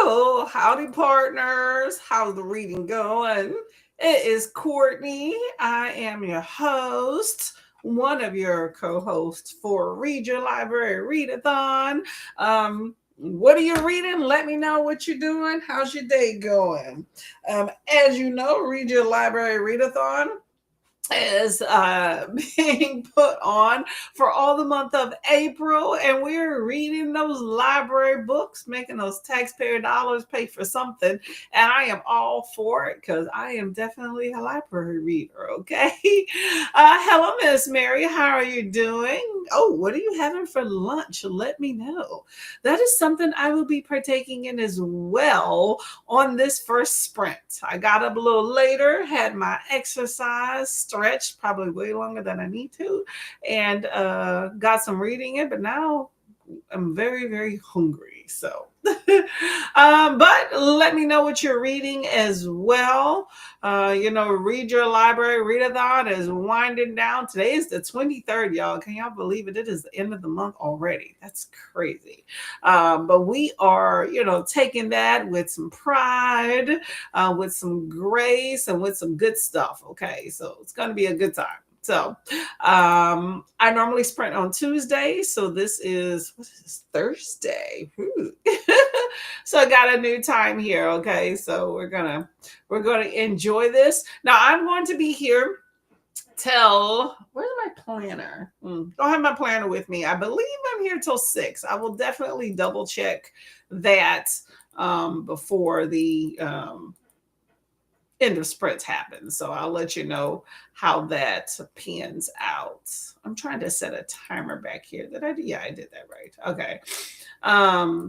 Well, howdy, partners. How's the reading going? It is Courtney. I am your host, one of your co hosts for Read Your Library Readathon. What are you reading? Let me know what you're doing. How's your day going? As you know, Read Your Library Readathon is being put on for all the month of April, and we're reading those library books, making those taxpayer dollars pay for something. And I am all for it because I am definitely a library reader. Okay. Hello, Miss Mary. How are you doing? Oh, what are you having for lunch? Let me know. That is something I will be partaking in as well on this first sprint. I got up a little later, had my exercise, stretched probably way longer than I need to, and got some reading in, but now I'm very, very hungry. So, but let me know what you're reading as well. Read Your Library Readathon is winding down. Today is the 23rd, y'all. Can y'all believe it? It is the end of the month already. That's crazy. But we are, taking that with some pride, with some grace, and with some good stuff. Okay. So it's going to be a good time. So I normally sprint on Tuesday. So this is what is this, Thursday. So I got a new time here. Okay. So we're gonna enjoy this. Now I'm going to be here till where's my planner? Don't have my planner with me. I believe I'm here till 6. I will definitely double check that before the end of sprints happen. So I'll let you know how that pans out. I'm trying to set a timer back here. Did I do? Yeah, I did that right. Okay.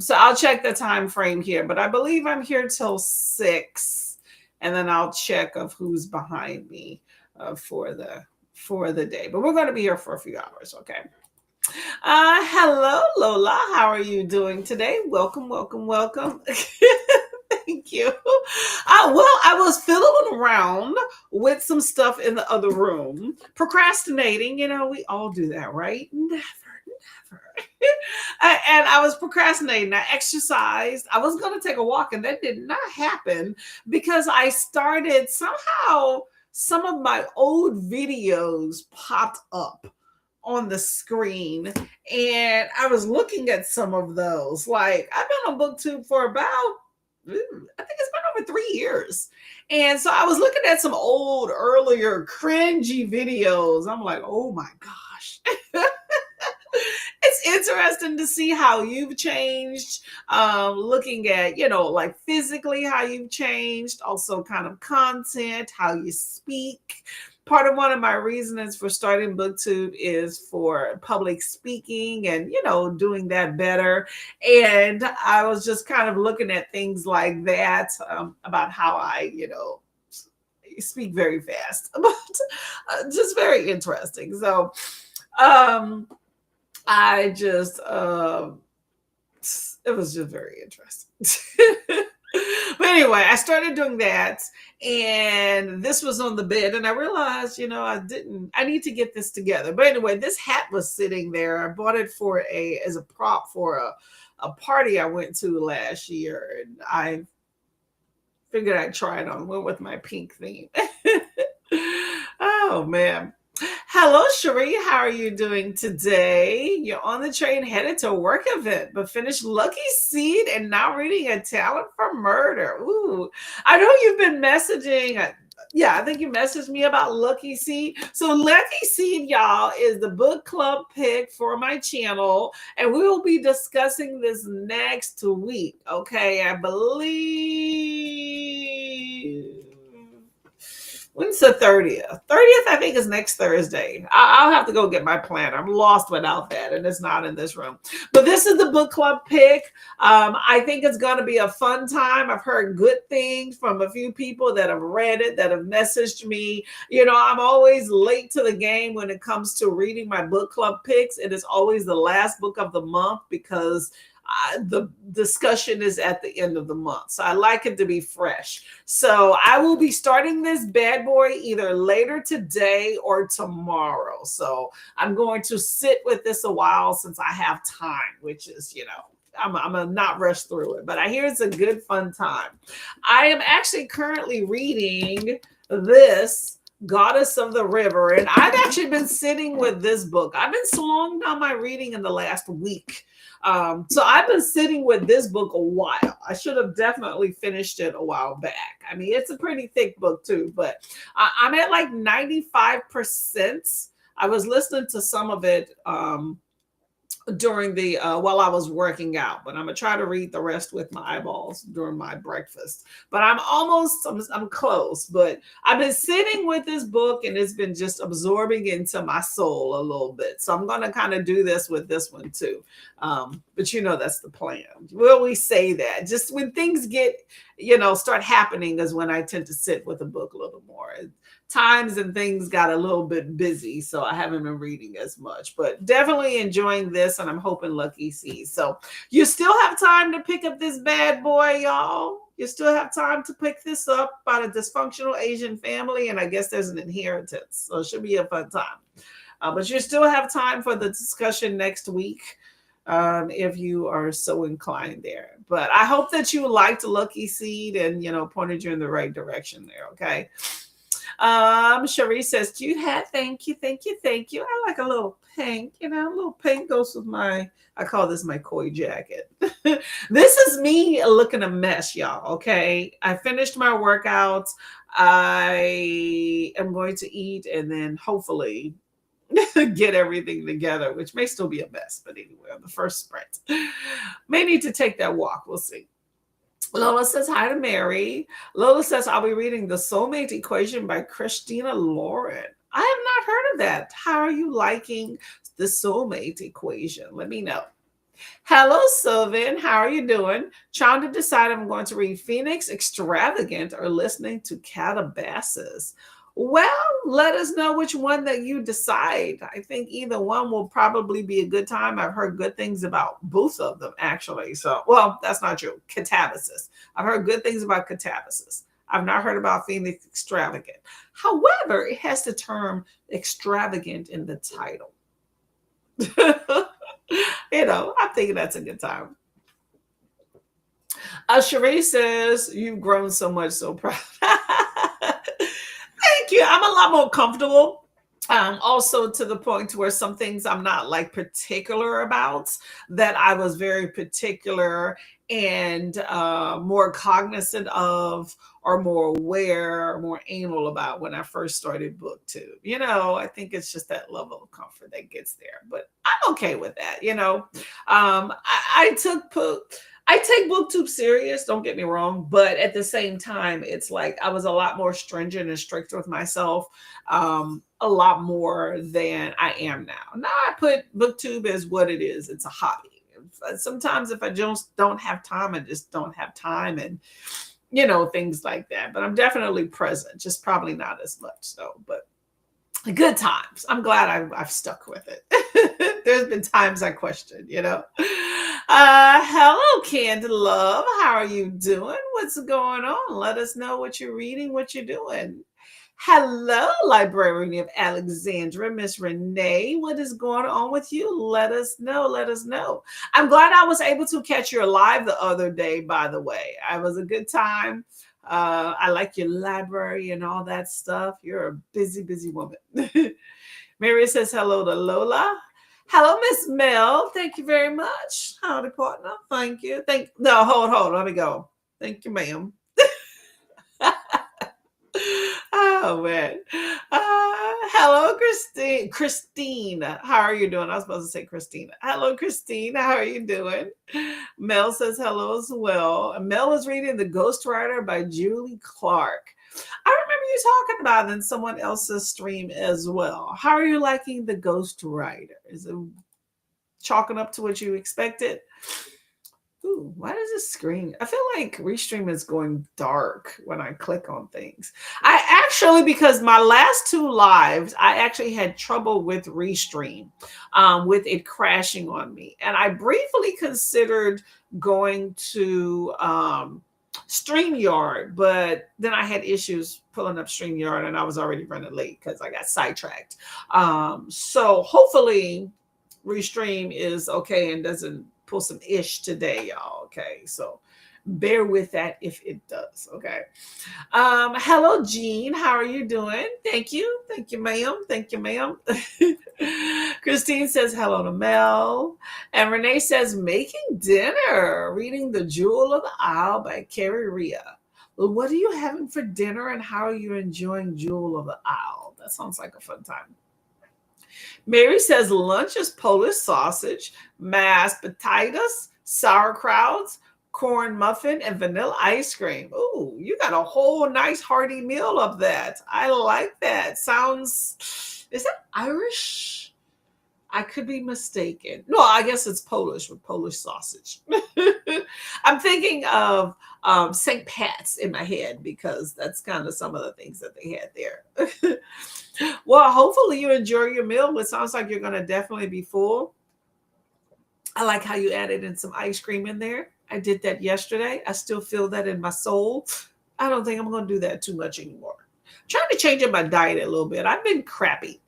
So I'll check the time frame here, but I believe I'm here till 6, and then I'll check of who's behind me for the day. But we're going to be here for a few hours. Okay. Hello, Lola. How are you doing today? Welcome, welcome, welcome. Thank you. Well, I was fiddling around with some stuff in the other room, procrastinating. We all do that, right? Never, never. And I was procrastinating. I exercised. I was going to take a walk, and that did not happen because I started somehow. Some of my old videos popped up on the screen, and I was looking at some of those. Like, I've been on BookTube for about I think it's been over 3 years. And so I was looking at some old, earlier, cringy videos. I'm like, oh my gosh. It's interesting to see how you've changed, looking at, like physically how you've changed, also kind of content, how you speak. Part of one of my reasons for starting BookTube is for public speaking and, doing that better. And I was just kind of looking at things like that, about how I, speak very fast, but just very interesting. So, I just, it was just very interesting. But anyway, I started doing that, and this was on the bed, and I realized, I need to get this together. But anyway, this hat was sitting there. I bought it as a prop for a party I went to last year, and I figured I'd try it on. Went with my pink theme. Oh man. Hello, Cherie. How are you doing today? You're on the train headed to a work event, but finished Lucky Seed and now reading A Talent for Murder. Ooh, I know you've been messaging. Yeah, I think you messaged me about Lucky Seed. So Lucky Seed, y'all, is the book club pick for my channel, and we will be discussing this next week. Okay, I believe. When's the 30th? 30th, I think, is next Thursday. I'll have to go get my planner. I'm lost without that, and it's not in this room. But this is the book club pick. I think it's going to be a fun time. I've heard good things from a few people that have read it, that have messaged me. I'm always late to the game when it comes to reading my book club picks. It is always the last book of the month because the discussion is at the end of the month. So I like it to be fresh. So I will be starting this bad boy either later today or tomorrow. So I'm going to sit with this a while since I have time, which is, I'm gonna not rush through it, but I hear it's a good fun time. I am actually currently reading this Goddess of the River, and I've actually been sitting with this book. I've been slowing down my reading in the last week. So I've been sitting with this book a while. I should have definitely finished it a while back. I mean, it's a pretty thick book too, but I'm at like 95%. I was listening to some of it during the while I was working out, but I'm gonna try to read the rest with my eyeballs during my breakfast. But I'm close. But I've been sitting with this book and it's been just absorbing into my soul a little bit. So I'm gonna kind of do this with this one too. But that's the plan. We always say that just when things get start happening is when I tend to sit with a book a little more. Times and things got a little bit busy, so I haven't been reading as much, but definitely enjoying this, and I'm hoping lucky sees. So you still have time to pick up this bad boy, y'all. You still have time to pick this up about a dysfunctional Asian family, and I guess there's an inheritance, so it should be a fun time. But you still have time for the discussion next week if you are so inclined there. But I hope that you liked Lucky Seed and pointed you in the right direction there. Okay. Cherie says, "Do you have thank you, thank you, thank you. I like a little pink, a little pink goes with I call this my koi jacket." This is me looking a mess, y'all. Okay. I finished my workouts. I am going to eat and then hopefully get everything together, which may still be a mess, but anyway, on the first sprint, may need to take that walk. We'll see. Lola says hi to Mary. Lola says, "I'll be reading The Soulmate Equation by Christina Lauren." I have not heard of that. How are you liking The Soulmate Equation? Let me know. Hello, Sylvan. How are you doing? Trying to decide if I'm going to read Phoenix Extravagant or listening to Calabasas. Well, let us know which one that you decide. I think either one will probably be a good time. I've heard good things about both of them, actually. So, well, that's not true. Catabasis. I've heard good things about Catabasis. I've not heard about Phoenix Extravagant. However, it has the term extravagant in the title. I'm thinking that's a good time. Cherie says, "You've grown so much, so proud." Thank you. I'm a lot more comfortable. Also to the point where some things I'm not like particular about that I was very particular and more cognizant of or more aware or more anal about when I first started booktube. I think it's just that level of comfort that gets there, but I'm okay with that. I take booktube serious, don't get me wrong, but at the same time, it's like I was a lot more stringent and strict with myself, a lot more than I am now. Now I put booktube as what it is. It's a hobby. Sometimes if I just don't have time, I just don't have time and, things like that. But I'm definitely present, just probably not as much so, but good times. I'm glad I've stuck with it. There's been times I questioned, Hello, Candy Love. How are you doing? What's going on? Let us know what you're reading, what you're doing. Hello, Librarian of Alexandra, Miss Renee. What is going on with you? Let us know. Let us know. I'm glad I was able to catch your live the other day, by the way. It was a good time. I like your library and all that stuff. You're a busy, busy woman. Mary says hello to Lola. Hello, Miss Mel. Thank you very much. Howdy, partner. Thank you. No, hold. Let me go. Thank you, ma'am. Oh man. Hello, Christine. How are you doing? I was supposed to say Christina. Hello, Christine. How are you doing? Mel says hello as well. Mel is reading The Ghostwriter by Julie Clark. I remember you talking about it in someone else's stream as well. How are you liking The Ghostwriter? Is it chalking up to what you expected? Ooh, why does this screen? I feel like Restream is going dark when I click on things. Because my last two lives, I actually had trouble with Restream, with it crashing on me. And I briefly considered going to StreamYard, but then I had issues pulling up StreamYard and I was already running late because I got sidetracked. So hopefully Restream is okay and doesn't pull some ish today, y'all. Okay, so bear with that if it does. Okay. Hello, Jean. How are you doing? Thank you. Thank you, ma'am. Thank you, ma'am. Christine says hello to Mel. And Renee says, making dinner, reading The Jewel of the Isle by Carrie Rhea. Well, what are you having for dinner and how are you enjoying Jewel of the Isle? That sounds like a fun time. Mary says lunch is Polish sausage, mashed potatoes, sauerkraut, corn muffin, and vanilla ice cream. Ooh, you got a whole nice hearty meal of that. I like that. Sounds, is that Irish? I could be mistaken. No, I guess it's Polish with Polish sausage. I'm thinking of St. Pat's in my head because that's kind of some of the things that they had there. Well, hopefully you enjoy your meal. It sounds like you're going to definitely be full. I like how you added in some ice cream in there. I did that yesterday. I still feel that in my soul. I don't think I'm going to do that too much anymore. I'm trying to change up my diet a little bit. I've been crappy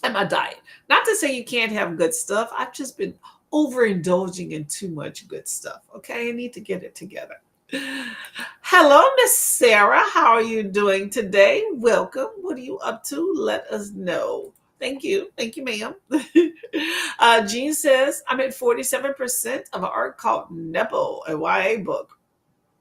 at my diet. Not to say you can't have good stuff. I've just been overindulging in too much good stuff. Okay, I need to get it together. Hello, Miss Sarah. How are you doing today? Welcome. What are you up to? Let us know. Thank you. Thank you, ma'am. Jean says, I'm at 47% of an art called Nepo, a YA book.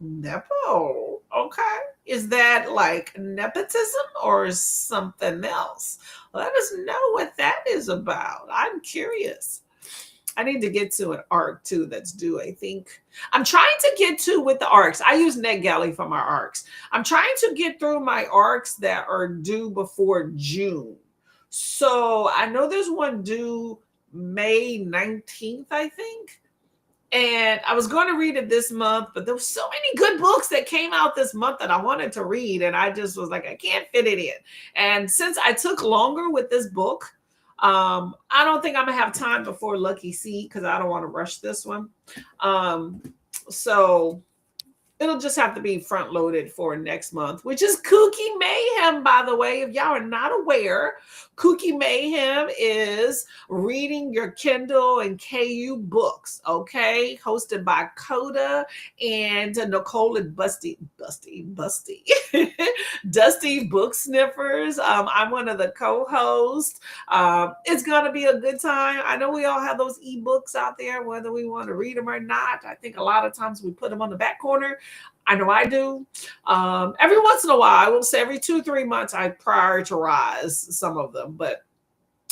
Nepo. Okay. Is that like nepotism or something else? Let us know what that is about. I'm curious. I need to get to an arc too that's due, I think. I'm trying to get to with the arcs. I use NetGalley for my arcs. I'm trying to get through my arcs that are due before June. So I know there's one due May 19th, I think. And I was going to read it this month, but there were so many good books that came out this month that I wanted to read. And I just was like, I can't fit it in. And since I took longer with this book, I don't think I'm going to have time before Lucky Sea because I don't want to rush this one. So it'll just have to be front loaded for next month, which is Kooky Mayhem, by the way. If y'all are not aware, Kooky Mayhem is reading your Kindle and KU books, okay? Hosted by Coda and Nicole and Dusty Book Sniffers. I'm one of the co-hosts. It's going to be a good time. I know we all have those ebooks out there, whether we want to read them or not. I think a lot of times we put them on the back corner. I know I do. Every once in a while, I will say every 2-3 months, I prioritize some of them, but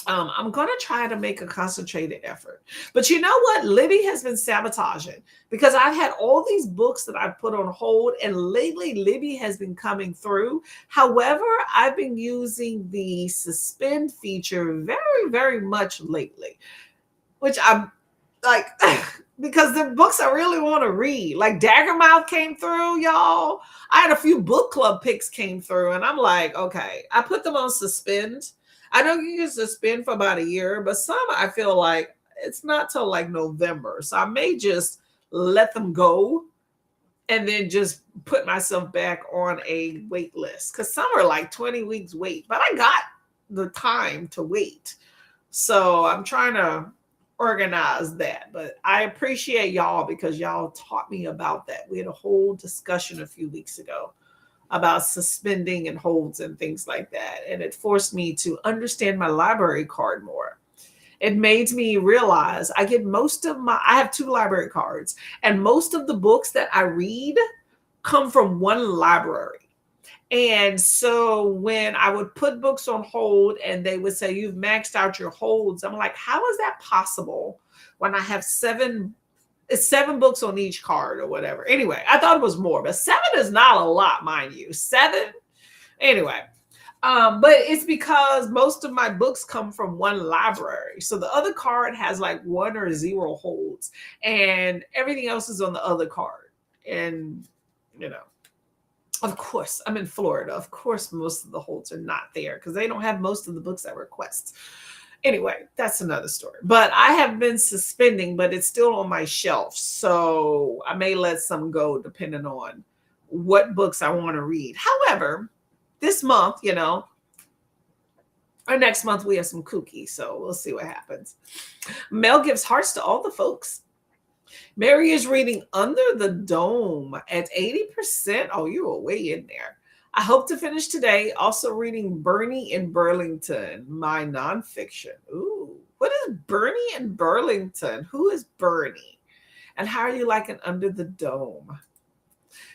I'm going to try to make a concentrated effort. But you know what? Libby has been sabotaging because I've had all these books that I've put on hold, and lately Libby has been coming through. However, I've been using the suspend feature very, very much lately, which I'm like, because the books I really want to read, like Daggermouth came through, y'all. I had a few book club picks came through, and I'm like, okay, I put them on suspend. I know you can suspend for about a year, but some I feel like it's not till like November. So I may just let them go and then just put myself back on a wait list because some are like 20 weeks wait, but I got the time to wait. So I'm trying to organize that, but I appreciate y'all because y'all taught me about that. We had a whole discussion a few weeks ago about suspending and holds and things like that, and it forced me to understand my library card more. It made me realize I have 2 library cards, and most of the books that I read come from one library. And so when I would put books on hold and they would say, you've maxed out your holds, I'm like, how is that possible when I have 7 books on each card or whatever? Anyway, I thought it was more, but 7 is not a lot, mind you. 7. Anyway, but it's because most of my books come from one library. So the other card has like 1 or 0 holds and everything else is on the other card. And, of course, I'm in Florida. Of course, most of the holds are not there because they don't have most of the books I request. Anyway, that's another story. But I have been suspending, but it's still on my shelf. So I may let some go depending on what books I want to read. However, this month, or next month, we have some cookies. So we'll see what happens. Mel gives hearts to all the folks. Mary is reading Under the Dome at 80%. Oh, you were way in there. I hope to finish today. Also reading Bernie in Burlington, my nonfiction. Ooh, what is Bernie in Burlington? Who is Bernie? And how are you liking Under the Dome?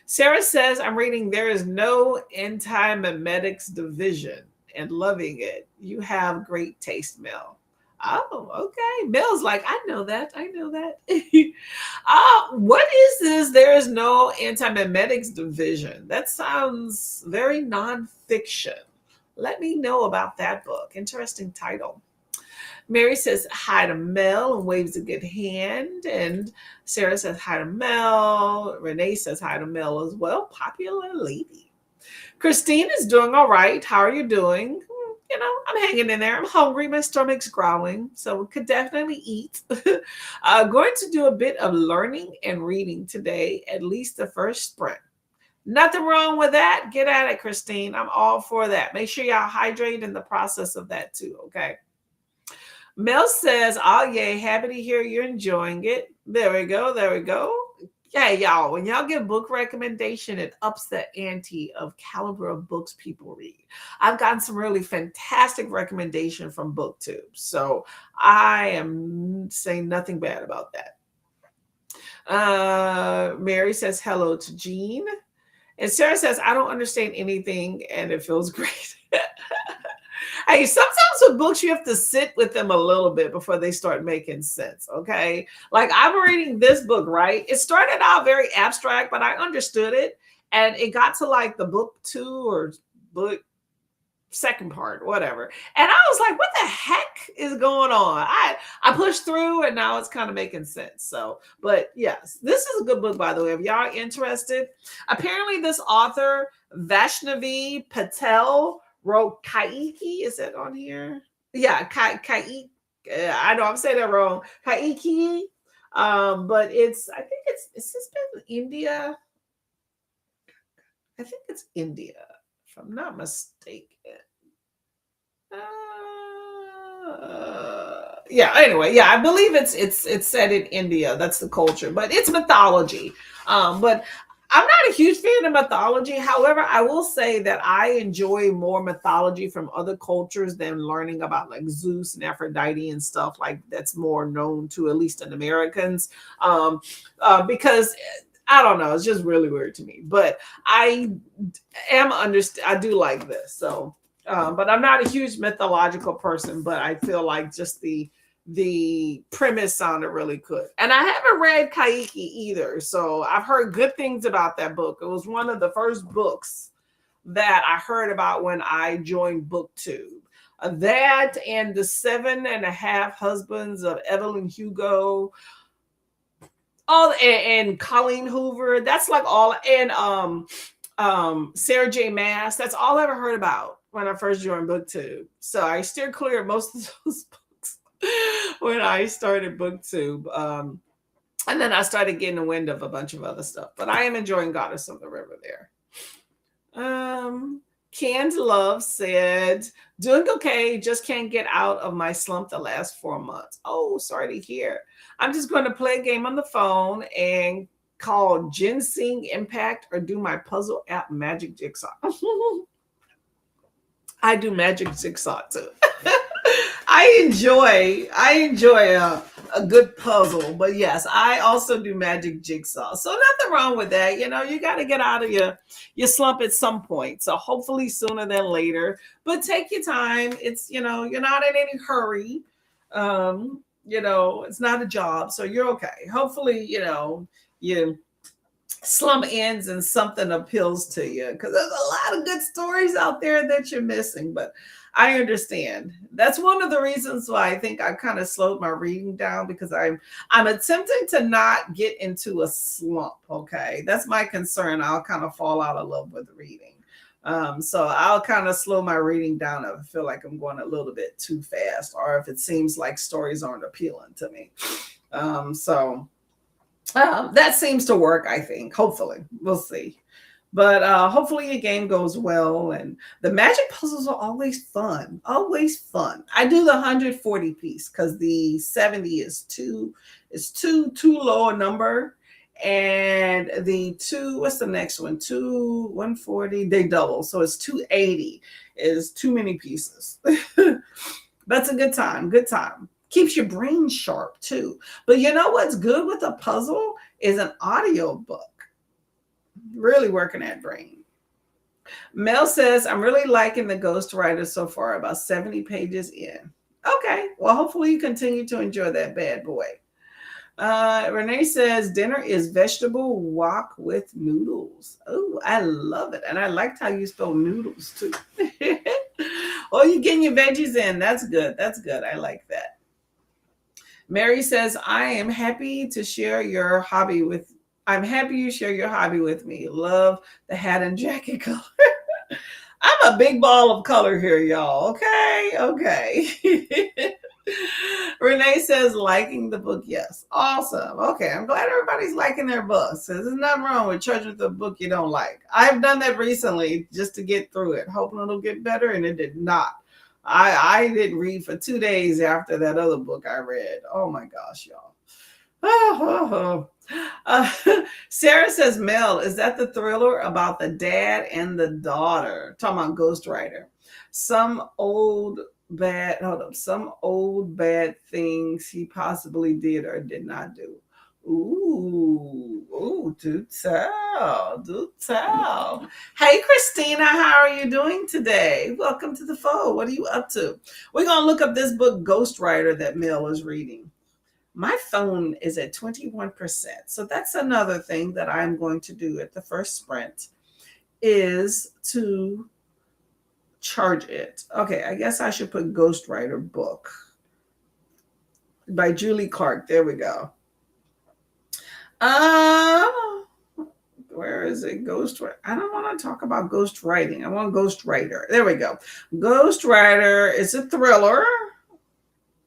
Sarah says, I'm reading There Is No Anti-Memetics Division and loving it. You have great taste, Mel. Oh, okay. Mel's like, I know that. I know that. What is this? There is no anti-memetics division. That sounds very nonfiction. Let me know about that book. Interesting title. Mary says hi to Mel and waves a good hand. And Sarah says hi to Mel. Renee says hi to Mel as well. Popular lady. Christine is doing all right. How are you doing? I'm hanging in there. I'm hungry. My stomach's growling, so we could definitely eat. Going to do a bit of learning and reading today, at least the first sprint. Nothing wrong with that. Get at it, Christine. I'm all for that. Make sure y'all hydrate in the process of that too, okay? Mel says, oh, yay. Happy to hear you're enjoying it. There we go. There we go. Yeah, y'all, when y'all get book recommendation, it ups the ante of caliber of books people read. I've gotten some really fantastic recommendation from BookTube. So I am saying nothing bad about that. Mary says hello to Jean. And Sarah says, I don't understand anything and it feels great. Hey, sometimes with books, you have to sit with them a little bit before they start making sense, okay? Like I'm reading this book, right? It started out very abstract, but I understood it. And it got to like the book 2 or book second part, whatever. And I was like, what the heck is going on? I pushed through and now it's kind of making sense. So, but yes, this is a good book, by the way. If y'all are interested, apparently this author, Vaishnavi Patel, wrote Kaiki. Is that on here? Yeah, Kaiki. I know I'm saying that wrong. Kaiki. But I think it's just been India. I think it's India, if I'm not mistaken. Yeah, anyway, yeah, I believe it's set in India. That's the culture, but it's mythology. But I'm not a huge fan of mythology. However, I will say that I enjoy more mythology from other cultures than learning about like Zeus and Aphrodite and stuff like that's more known to at least in Americans. Because I don't know, it's just really weird to me. But I I do like this. So, but I'm not a huge mythological person. But I feel like just the premise sounded really good. And I haven't read Kaiki either. So I've heard good things about that book. It was one of the first books that I heard about when I joined BookTube. That and The 7.5 Husbands of Evelyn Hugo. All and Colleen Hoover. That's like all and Sarah J. Maas. That's all I ever heard about when I first joined BookTube. So I steered clear of most of those books when I started BookTube. And then I started getting a wind of a bunch of other stuff. But I am enjoying Goddess of the River there. Canned Love said, doing okay, just can't get out of my slump the last 4 months. Oh, sorry to hear. I'm just going to play a game on the phone and call Ginseng Impact or do my puzzle app Magic Jigsaw. I do Magic Jigsaw too. I enjoy a good puzzle, but yes, I also do Magic Jigsaw. So nothing wrong with that. You got to get out of your slump at some point. So hopefully sooner than later, but take your time. It's, you're not in any hurry. It's not a job, so you're okay. Hopefully, you slump ends and something appeals to you because there's a lot of good stories out there that you're missing, but I understand. That's one of the reasons why I think I kind of slowed my reading down because I'm attempting to not get into a slump. Okay, that's my concern. I'll kind of fall out of love with reading. So I'll kind of slow my reading down if I feel like I'm going a little bit too fast or if it seems like stories aren't appealing to me. That seems to work, I think. Hopefully, we'll see. But hopefully your game goes well. And the magic puzzles are always fun. Always fun. I do the 140 piece because the 70 is too low a number. And the two, what's the next one? 140, they double. So it's 280 is too many pieces. That's a good time. Good time. Keeps your brain sharp too. But you know what's good with a puzzle is an audio book. Really working that brain. Mel says, I'm really liking the Ghostwriter so far, about 70 pages in. Okay, well, hopefully you continue to enjoy that bad boy. Renee says, dinner is vegetable wok with noodles. Oh, I love it. And I liked how you spell noodles too. Oh, you're getting your veggies in. That's good. That's good. I like that. Mary says, I am happy to share your hobby with I'm happy you share your hobby with me. Love the hat and jacket color. I'm a big ball of color here, y'all. Okay. Okay. Renee says, liking the book. Yes. Awesome. Okay. I'm glad everybody's liking their books. There's nothing wrong with judging the book you don't like. I've done that recently just to get through it, hoping it'll get better, and it did not. I didn't read for 2 days after that other book I read. Oh my gosh, y'all. Sarah says, Mel, is that the thriller about the dad and the daughter? Talking about Ghostwriter. Some old bad things he possibly did or did not do. Ooh, do tell, do tell. Hey, Christina, how are you doing today? Welcome to the fold. What are you up to? We're going to look up this book, Ghostwriter, that Mel is reading. My phone is at 21%. So that's another thing that I'm going to do at the first sprint is to charge it. Okay, I guess I should put Ghostwriter book by Julie Clark. There we go. Where is it? Ghostwriter. I don't want to talk about ghostwriting. I want Ghostwriter. There we go. Ghostwriter is a thriller.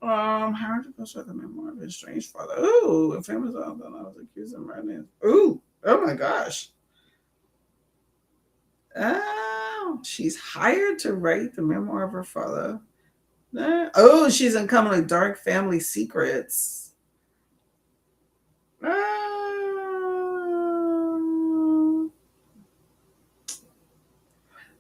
How to ghostwrite the memoir of his strange father. Ooh, a famous author. I was accused of murder. Ooh, oh my gosh. Oh, she's hired to write the memoir of her father. Oh, she's uncommon with dark family secrets.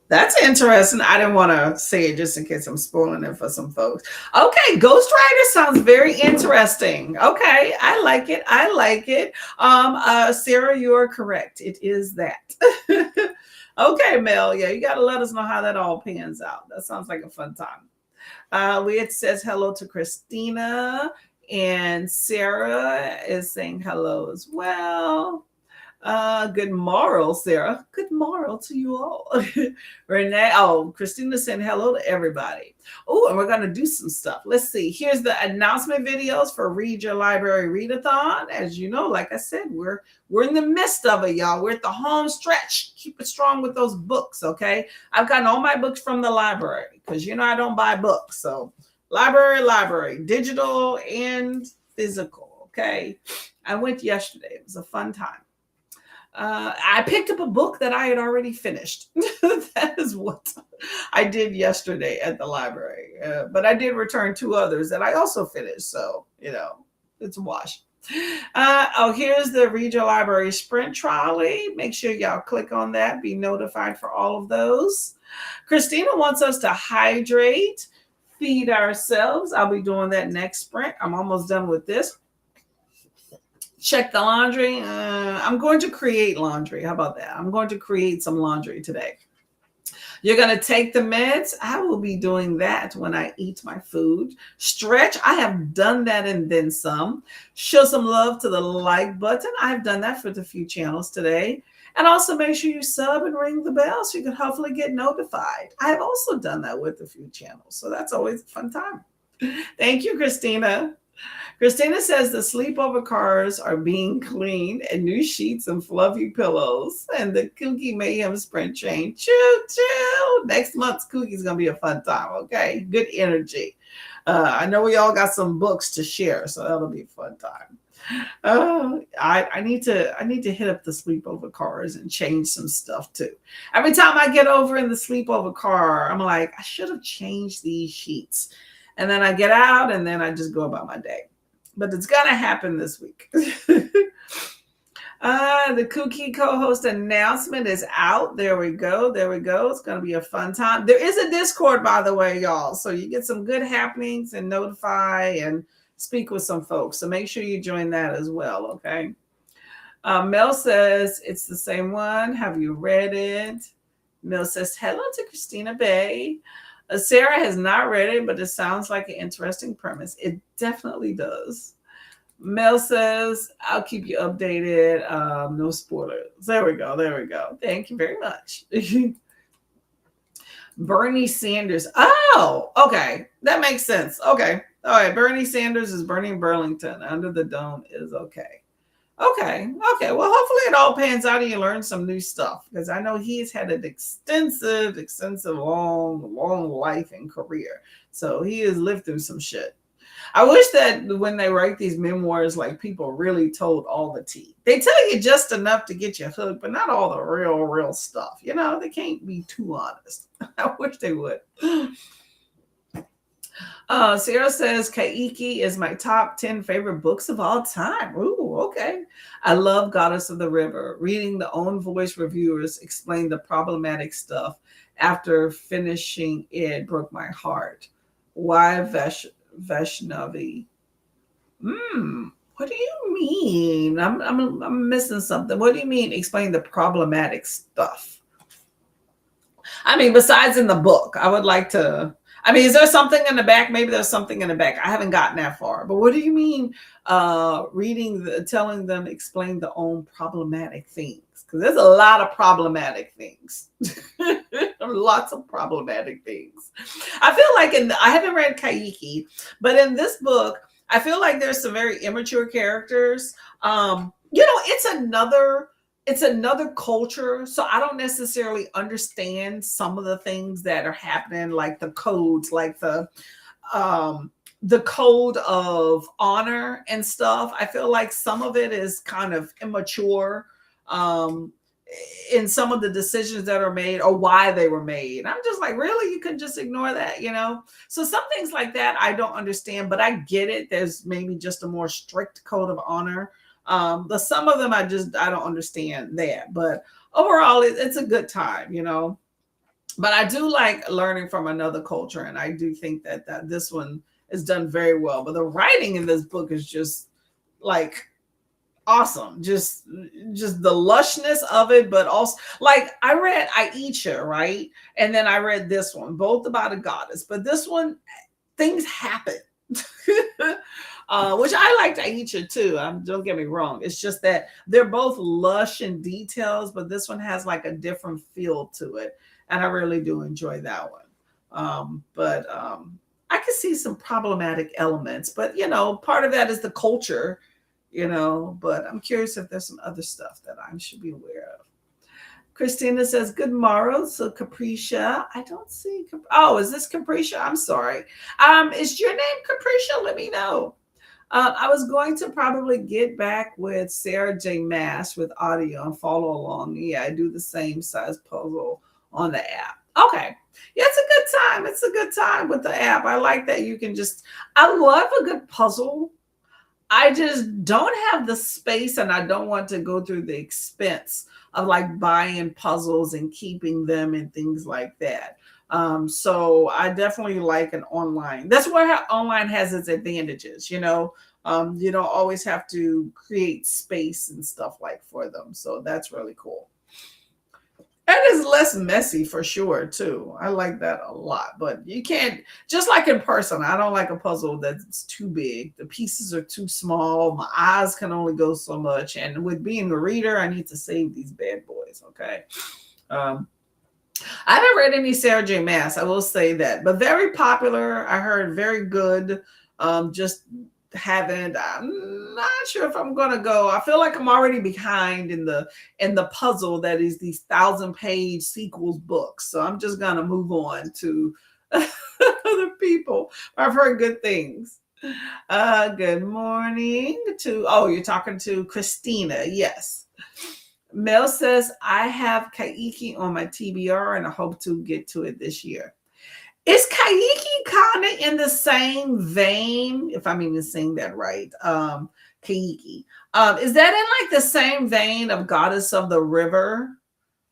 That's interesting. I didn't want to say it just in case I'm spoiling it for some folks. Okay, Ghostwriter sounds very interesting. Okay, I like it. I like it. Sarah, you are correct. It is that. Okay, Mel. Yeah, you got to let us know how that all pans out. That sounds like a fun time. It says hello to Christina, and Sarah is saying hello as well. Good morrow, Sarah. Good morrow to you all. Renee, Christina saying hello to everybody. Oh, and we're going to do some stuff. Let's see. Here's the announcement videos for Read Your Library Readathon. As you know, like I said, we're in the midst of it, y'all. We're at the home stretch. Keep it strong with those books, okay? I've gotten all my books from the library because, I don't buy books. So library, digital and physical, okay? I went yesterday. It was a fun time. I picked up a book that I had already finished. That is what I did yesterday at the library. But I did return 2 others that I also finished. So, it's a wash. Here's the Read Your Library Sprint Trolley. Make sure y'all click on that. Be notified for all of those. Christina wants us to hydrate, feed ourselves. I'll be doing that next sprint. I'm almost done with this. Check the laundry. I'm going to create laundry. How about that? I'm going to create some laundry today. You're going to take the meds. I will be doing that when I eat my food. Stretch. I have done that and then some. Show some love to the like button. I've done that for the few channels today. And also make sure you sub and ring the bell so you can hopefully get notified. I have also done that with a few channels. So that's always a fun time. Thank you, Christina. Christina says the sleepover cars are being cleaned and new sheets and fluffy pillows and the Kooky Mayhem sprint chain. Choo. Next month's Kooky is going to be a fun time. Okay. Good energy. I know we all got some books to share, so that'll be a fun time. I need to hit up the sleepover cars and change some stuff too. Every time I get over in the sleepover car, I'm like, I should have changed these sheets. And then I get out and then I just go about my day. But it's gonna happen this week. The Kooky co-host announcement is out. There we go. There we go. It's going to be a fun time. There is a Discord, by the way, y'all. So you get some good happenings and notify and speak with some folks. So make sure you join that as well. Okay. Mel says it's the same one. Have you read it? Mel says hello to Christina Bay. Sarah has not read it, but it sounds like an interesting premise. It definitely does. Mel says, I'll keep you updated. No spoilers. There we go. There we go. Thank you very much. Bernie Sanders. Oh, okay. That makes sense. Okay. All right. Bernie Sanders is Bernie Burlington. Under the Dome is okay. Okay. Okay. Well, hopefully it all pans out and you learn some new stuff because I know he's had an extensive, long life and career. So he has lived through some shit. I wish that when they write these memoirs, like people really told all the tea. They tell you just enough to get you hooked, but not all the real stuff. You know, they can't be too honest. I wish they would. Sarah says Kaiki is my top 10 favorite books of all time. Ooh, okay. I love Goddess of the River. Reading the own voice reviewers explain the problematic stuff after finishing it broke my heart. Why Vaishnavi? What do you mean? I'm missing something. What do you mean? Explain the problematic stuff. I mean, besides in the book, I would like to. I mean, is there something in the back? Maybe there's something in the back. I haven't gotten that far. But what do you mean? Telling them explain the own problematic things because there's a lot of problematic things. Lots of problematic things. I feel like I haven't read Kaiki, but in this book, I feel like there's some very immature characters. It's another culture, so I don't necessarily understand some of the things that are happening, like the codes, like the code of honor and stuff. I feel like some of it is kind of immature in some of the decisions that are made or why they were made. I'm just like, really? You could just ignore that, you know? So some things like that I don't understand, but I get it. There's maybe just a more strict code of honor. The some of them I don't understand that, but overall it's a good time, you know. But I do like learning from another culture, and I do think that this one is done very well. But the writing in this book is just like awesome, just the lushness of it, but also like I read Aisha, right, and then I read this one, both about a goddess, but this one things happen. Which I liked Aisha too. Don't get me wrong. It's just that they're both lush in details, but this one has like a different feel to it. And I really do enjoy that one. But I can see some problematic elements, but you know, part of that is the culture, you know, but I'm curious if there's some other stuff that I should be aware of. Christina says, good morrow. So Capricia, I don't see. Oh, is this Capricia? I'm sorry. Is your name Capricia? Let me know. I was going to probably get back with Sarah J. Mass with audio and follow along. Yeah, I do the same size puzzle on the app. Okay. Yeah, it's a good time. It's a good time with the app. I like that you can I love a good puzzle. I just don't have the space and I don't want to go through the expense of like buying puzzles and keeping them and things like that. So I definitely like an online. That's where online has its advantages, you know. You don't always have to create space and stuff like for them. So that's really cool. And it's less messy for sure too. I like that a lot. But you can't, just like in person, I don't like a puzzle that's too big. The pieces are too small. My eyes can only go so much. And with being a reader, I need to save these bad boys. Okay. I haven't read any Sarah J. Maas, I will say that, but very popular. I heard very good. Just haven't. I'm not sure if I'm gonna go. I feel like I'm already behind in the puzzle that is these 1,000-page sequels books. So I'm just gonna move on to other people. I've heard good things. Good morning to, oh, you're talking to Christina. Yes. Mel says, I have Kaiki on my TBR and I hope to get to it this year. Is Kaiki kind of in the same vein, if I'm even saying that right? Kaiki. Is that in like the same vein of Goddess of the River?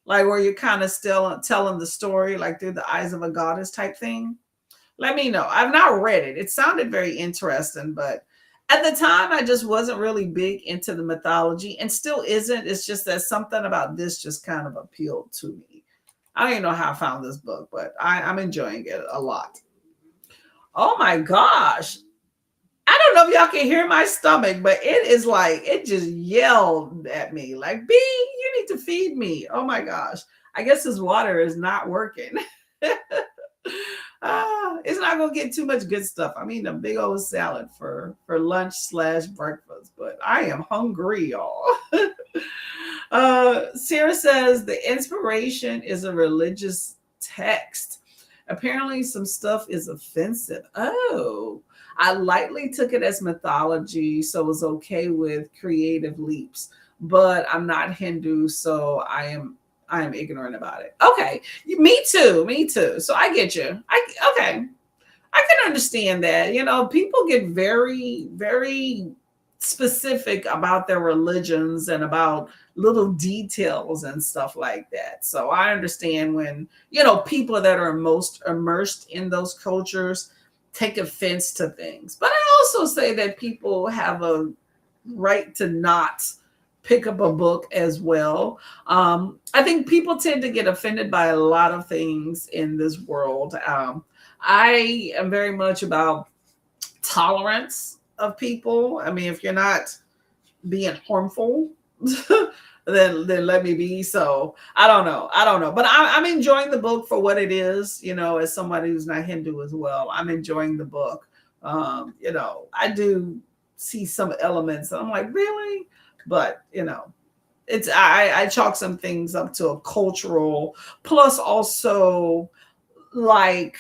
Like where you're kind of still telling the story like through the eyes of a goddess type thing? Let me know. I've not read it. It sounded very interesting, but at the time I just wasn't really big into the mythology and still isn't. It's just that something about this just kind of appealed to me. I don't even know how I found this book, but I'm enjoying it a lot. Oh my gosh. I don't know if y'all can hear my stomach, but it is like it just yelled at me like, B, you need to feed me. Oh my gosh. I guess this water is not working. It's not gonna get too much good stuff. I'm eating a big old salad for lunch slash breakfast, but I am hungry, y'all. Sarah says the inspiration is a religious text. Apparently, some stuff is offensive. Oh, I lightly took it as mythology, so was okay with creative leaps. But I'm not Hindu, so I am ignorant about it. Okay, me too, me too. So I get you. Okay, I can understand that. You know, people get very, very specific about their religions and about little details and stuff like that. So I understand when, people that are most immersed in those cultures take offense to things. But I also say that people have a right to not pick up a book as well. I think people tend to get offended by a lot of things in this world. I am very much about tolerance of people. I mean, if you're not being harmful, then let me be. So I don't know, but I'm enjoying the book for what it is. As somebody who's not Hindu as well, I'm enjoying the book. I do see some elements. I'm like, really, but it's I chalk some things up to a cultural, plus also like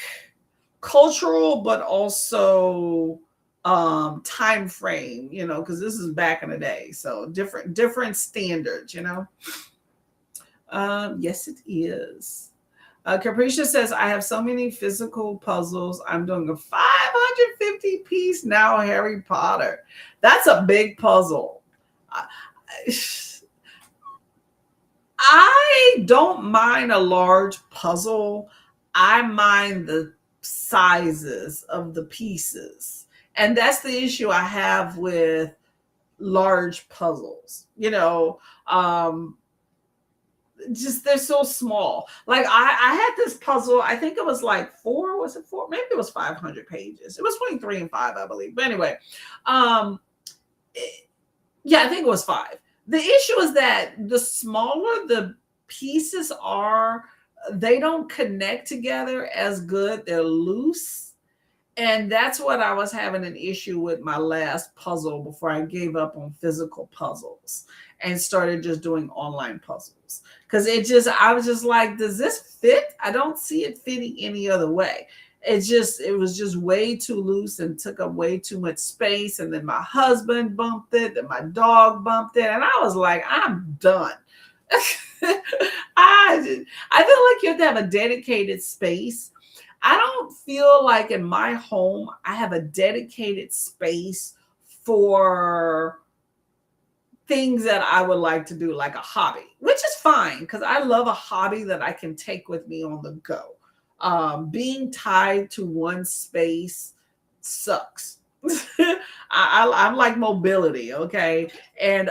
cultural, but also time frame, because this is back in the day, so different standards. Yes it is. Capricia says, I have so many physical puzzles. I'm doing a 550 piece now Harry Potter. That's a big puzzle. I don't mind a large puzzle. I mind the sizes of the pieces. And that's the issue I have with large puzzles. Just they're so small. Like I had this puzzle, I think it was like was it four? Maybe it was 500 pages. It was between 3 and 5, I believe. But anyway, yeah, I think it was 5. The issue is that the smaller the pieces are, they don't connect together as good. They're loose. And that's what I was having an issue with my last puzzle before I gave up on physical puzzles and started just doing online puzzles. Because I was just like, does this fit? I don't see it fitting any other way. It was just way too loose and took up way too much space. And then my husband bumped it, and my dog bumped it. And I was like, I'm done. I feel like you have to have a dedicated space. I don't feel like in my home I have a dedicated space for things that I would like to do, like a hobby, which is fine because I love a hobby that I can take with me on the go. Being tied to one space sucks. I'm like mobility, okay? And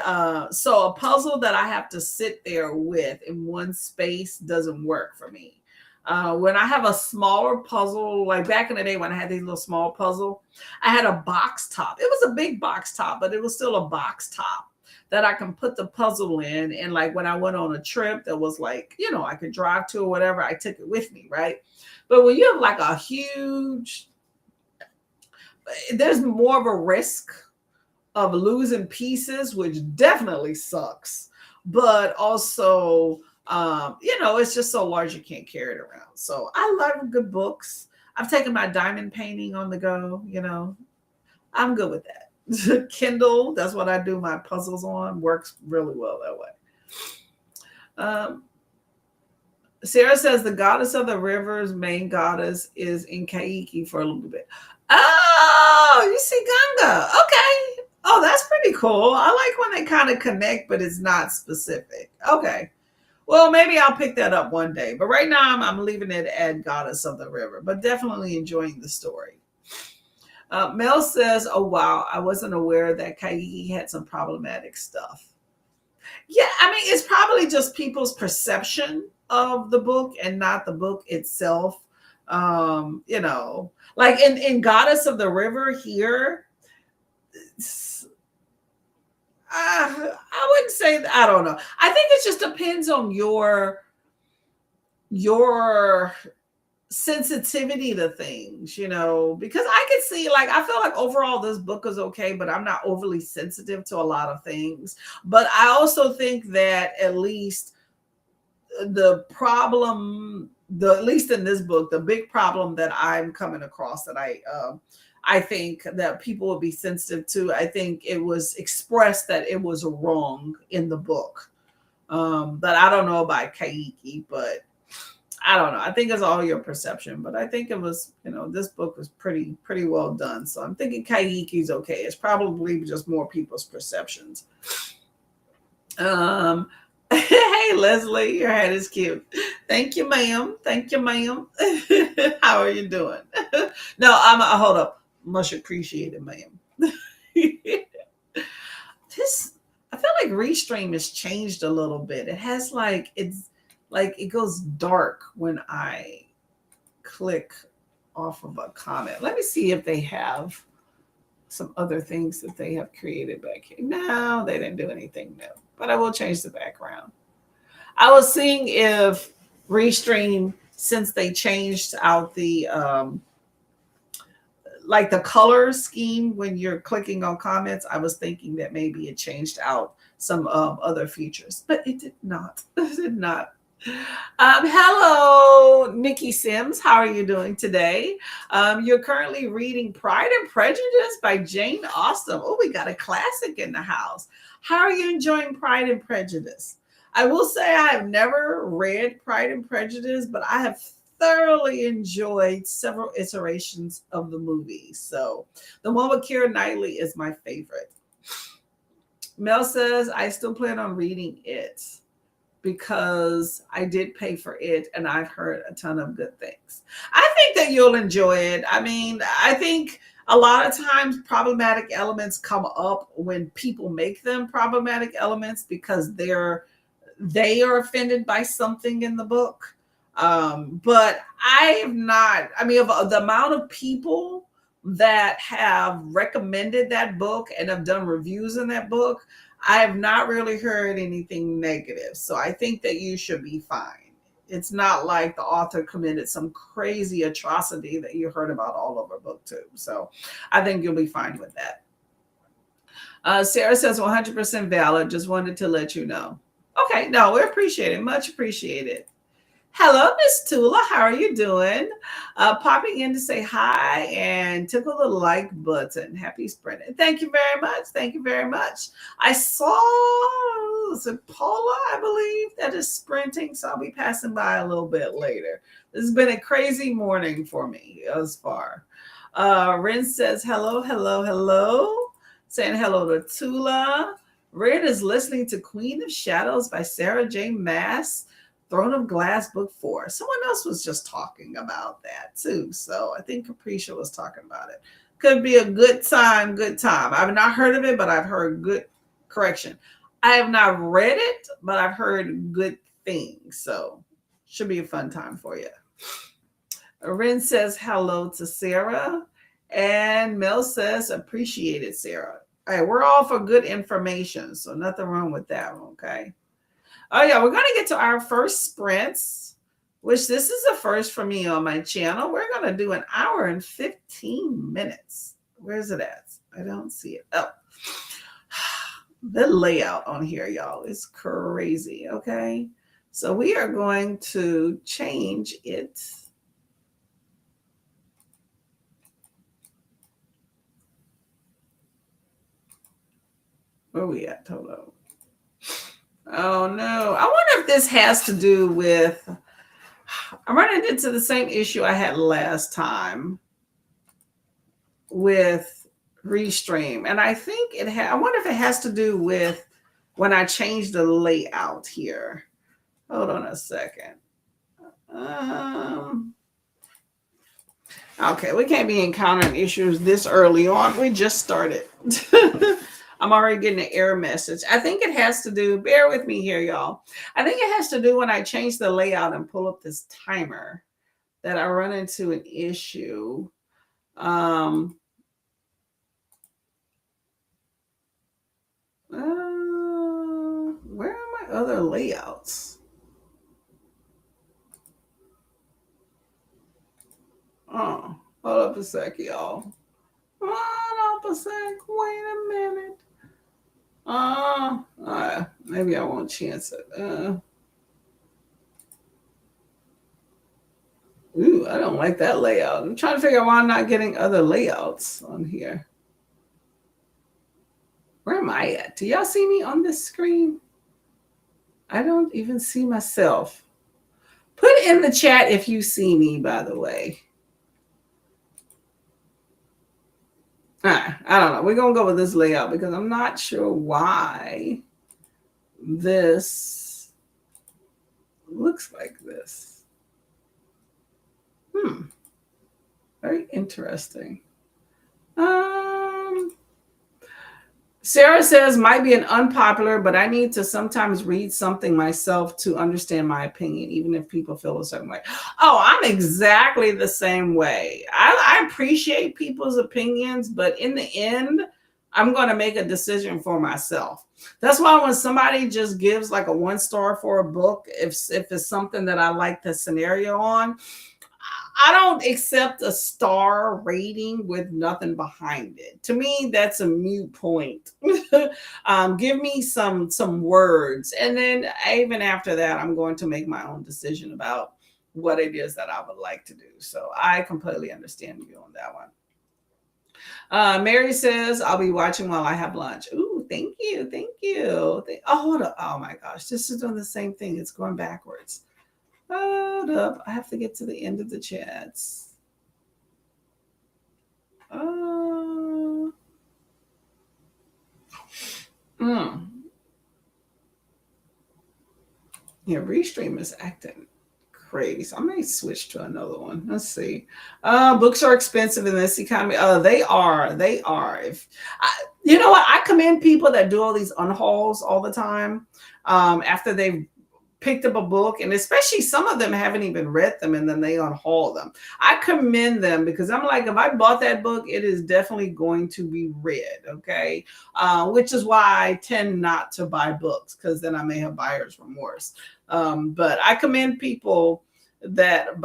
so a puzzle that I have to sit there with in one space doesn't work for me. When I have a smaller puzzle, like back in the day when I had these little small puzzle, I had a box top. It was a big box top, but it was still a box top that I can put the puzzle in. And like when I went on a trip that was like, I could drive to or whatever, I took it with me, right? But when you have like a huge, there's more of a risk of losing pieces, which definitely sucks. But also, it's just so large you can't carry it around. So I love good books. I've taken my diamond painting on the go, I'm good with that. Kindle, that's what I do my puzzles on. Works really well that way. Um, Sarah says the goddess of the river's main goddess is in Kaiki for a little bit. Oh, you see Ganga. Okay. Oh, that's pretty cool. I like when they kind of connect, but it's not specific. Okay. Well, maybe I'll pick that up one day. But right now, I'm leaving it at Goddess of the River, but definitely enjoying the story. Mel says, oh, wow, I wasn't aware that Kaigi had some problematic stuff. Yeah, I mean, it's probably just people's perception of the book and not the book itself. Like in Goddess of the River here, I wouldn't say that, I don't know. I think it just depends on your sensitivity to things, because I could see, like, I feel like overall this book is okay, but I'm not overly sensitive to a lot of things. But I also think that at least the problem, at least in this book, the big problem that I'm coming across that I think that people would be sensitive to, I think it was expressed that it was wrong in the book. But I don't know about Kaiki, but I don't know. I think it's all your perception, but I think it was, this book was pretty well done. So I'm thinking Kaiki's okay. It's probably just more people's perceptions. Hey Leslie, your head is cute. Thank you, ma'am. Thank you, ma'am. How are you doing? No, hold up. Much appreciated, ma'am. This, I feel like Restream has changed a little bit. It has it goes dark when I click off of a comment. Let me see if they have some other things that they have created back here. No, they didn't do anything new, but I will change the background. I was seeing if Restream, since they changed out the like the color scheme when you're clicking on comments, I was thinking that maybe it changed out some other features, but it did not. It did not. Hello, Nikki Sims. How are you doing today? You're currently reading Pride and Prejudice by Jane Austen. Oh, we got a classic in the house. How are you enjoying Pride and Prejudice? I will say I have never read Pride and Prejudice, but I have thoroughly enjoyed several iterations of the movie. So the one with Keira Knightley is my favorite. Mel says, I still plan on reading it because I did pay for it and I've heard a ton of good things. I think that you'll enjoy it. I mean, I think a lot of times problematic elements come up when people make them problematic elements because they are offended by something in the book. But I have not, I mean, of the amount of people that have recommended that book and have done reviews in that book, I have not really heard anything negative. So I think that you should be fine. It's not like the author committed some crazy atrocity that you heard about all over BookTube. So I think you'll be fine with that. Sarah says 100% valid. Just wanted to let you know. Okay, no, we appreciate it. Much appreciated. Hello, Miss Tula. How are you doing? Popping in to say hi and tickle the like button. Happy sprinting. Thank you very much. Thank you very much. I saw, is it Paula, I believe, that is sprinting. So I'll be passing by a little bit later. This has been a crazy morning for me thus far. Ren says hello, hello, hello. Saying hello to Tula. Ren is listening to Queen of Shadows by Sarah J. Maas. Throne of Glass, book 4. Someone else was just talking about that too. So I think Capricia was talking about it. Could be a good time, good time. I've not heard of it, but I've heard good correction. I have not read it, but I've heard good things. So should be a fun time for you. Ren says hello to Sarah. And Mel says appreciate it, Sarah. All right, we're all for good information. So nothing wrong with that, okay? Oh yeah, we're going to get to our first sprints, which this is the first for me on my channel. We're going to do an hour and 15 minutes. Where's it at? I don't see it. Oh, the layout on here, y'all, is crazy. Okay, so we are going to change it. Where we at? Hold on. Oh no. I wonder if this has to do with, I'm running into the same issue I had last time with Restream. And I think I wonder if it has to do with when I changed the layout here. Hold on a second. Um, okay, we can't be encountering issues this early on. We just started. I'm already getting an error message. I think it has to do, bear with me here, y'all. I think it has to do when I change the layout and pull up this timer that I run into an issue. Where are my other layouts? Oh, hold up a sec, y'all. Hold up a sec. Wait a minute. Maybe I won't chance it. Ooh, I don't like that layout. I'm trying to figure out why I'm not getting other layouts on here. Where am I at? Do y'all see me on this screen? I don't even see myself. Put in the chat if you see me, by the way. I don't know. We're going to go with this layout because I'm not sure why this looks like this. Very interesting. Sarah says, might be an unpopular, but I need to sometimes read something myself to understand my opinion, even if people feel a certain way. Oh, I'm exactly the same way. I appreciate people's opinions, but in the end, I'm going to make a decision for myself. That's why when somebody just gives like a 1-star for a book, if it's something that I like the scenario on, I don't accept a star rating with nothing behind it. To me, that's a moot point. Give me some words, and then even after that, I'm going to make my own decision about what it is that I would like to do. So I completely understand you on that one. Mary says, I'll be watching while I have lunch. Ooh, thank you. Oh, hold up. Oh my gosh, this is doing the same thing. It's going backwards. Hold up. I have to get to the end of the chats. Yeah, Restream is acting crazy. So I may switch to another one. Let's see. Books are expensive in this economy. They are. If you know what, I commend people that do all these unhauls all the time. After they've picked up a book, and especially some of them haven't even read them, and then they unhaul them. I commend them because I'm like, if I bought that book, it is definitely going to be read. Okay, which is why I tend not to buy books, because then I may have buyer's remorse. But I commend people that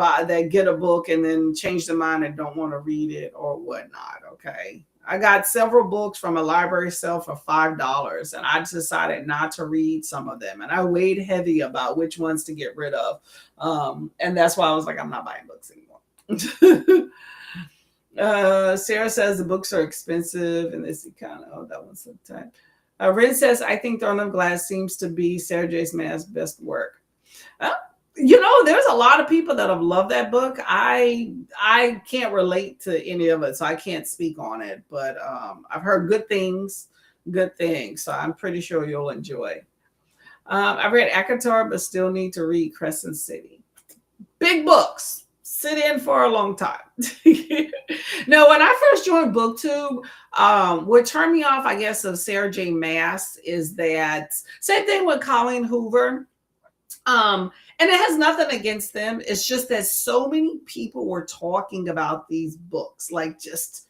get a book and then change their mind and don't want to read it or whatnot. Okay. I got several books from a library sale for $5, and I decided not to read some of them. And I weighed heavy about which ones to get rid of. And that's why I was like, I'm not buying books anymore. Sarah says the books are expensive in this economy. Oh, that one's the time. Rin says, I think Throne of Glass seems to be Sarah J. Maas's best work. There's a lot of people that have loved that book. I can't relate to any of it, so I can't speak on it. But I've heard good things. So I'm pretty sure you'll enjoy. I've read ACOTAR, but still need to read Crescent City. Big books. Sit in for a long time. No, when I first joined BookTube, what turned me off, I guess, of Sarah J. Maas is that same thing with Colleen Hoover. And it has nothing against them. It's just that so many people were talking about these books, like just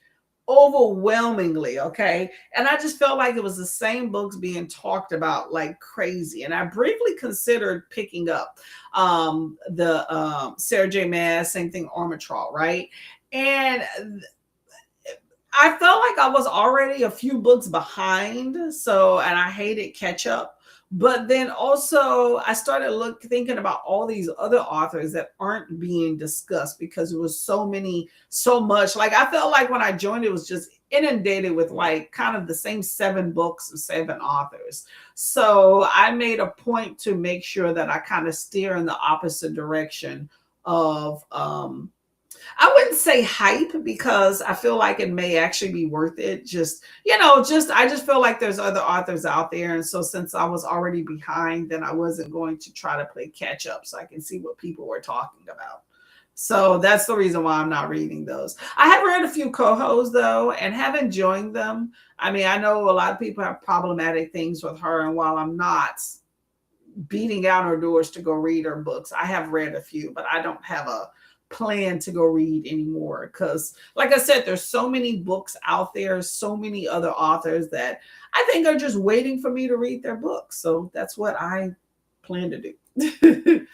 overwhelmingly. Okay. And I just felt like it was the same books being talked about like crazy. And I briefly considered picking up the Sarah J. Maas, same thing, Armatral, right? And I felt like I was already a few books behind. And I hated catch up But then also I started thinking about all these other authors that aren't being discussed because it was so much. Like I felt like when I joined, it was just inundated with like kind of the same 7 books of 7 authors. So I made a point to make sure that I kind of steer in the opposite direction of I wouldn't say hype because I feel like it may actually be worth it. I just feel like there's other authors out there. And so since I was already behind, then I wasn't going to try to play catch up so I can see what people were talking about. So that's the reason why I'm not reading those. I have read a few cohos though and have enjoyed them. I mean, I know a lot of people have problematic things with her, and while I'm not beating down her doors to go read her books, I have read a few, but I don't have a plan to go read anymore because like I said, there's so many books out there, so many other authors that I think are just waiting for me to read their books. So that's what I plan to do.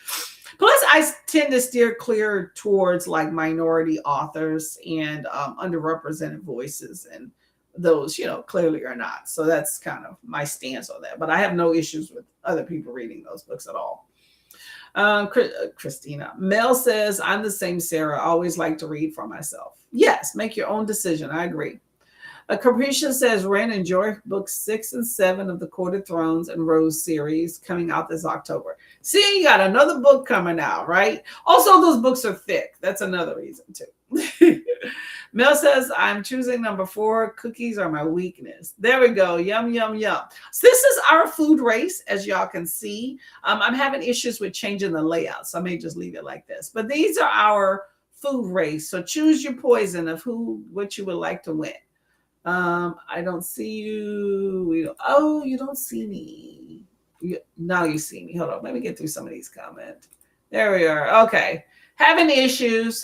Plus I tend to steer clear towards like minority authors and underrepresented voices, and those clearly are not. So that's kind of my stance on that, but I have no issues with other people reading those books at all. Christina Mel says, I'm the same, Sarah. I always like to read for myself. Yes, make your own decision. I agree. Capricia says, Ren, enjoy books 6 and 7 of the Court of Thrones and Rose series coming out this October. See, you got another book coming out, right? Also, those books are thick. That's another reason too. Mel says, I'm choosing number 4. Cookies are my weakness. There we go. Yum, yum, yum. So this is our food race, as y'all can see. I'm having issues with changing the layout, so I may just leave it like this. But these are our food race. So choose your poison of what you would like to win. I don't see you. You don't see me. Now you see me. Hold on. Let me get through some of these comments. There we are. Okay. Having issues.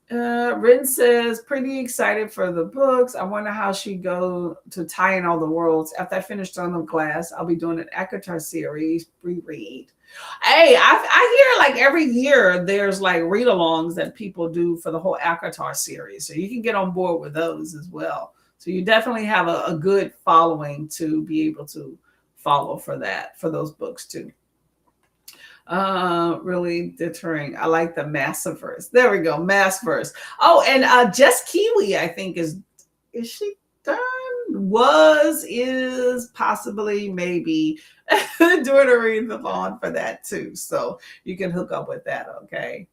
Rin says, pretty excited for the books. I wonder how she go to tie in all the worlds. After I finish Throne Glass, I'll be doing an ACOTAR series reread. Hey, I hear like every year there's like read-alongs that people do for the whole ACOTAR series. So you can get on board with those as well. So you definitely have a good following to be able to follow for those books too. Really deterring. I like the Massiverse. There we go, Massverse. Oh, and Jess Kiwi, I think is she done? Is possibly maybe doing a readathon for that too. So you can hook up with that. Okay.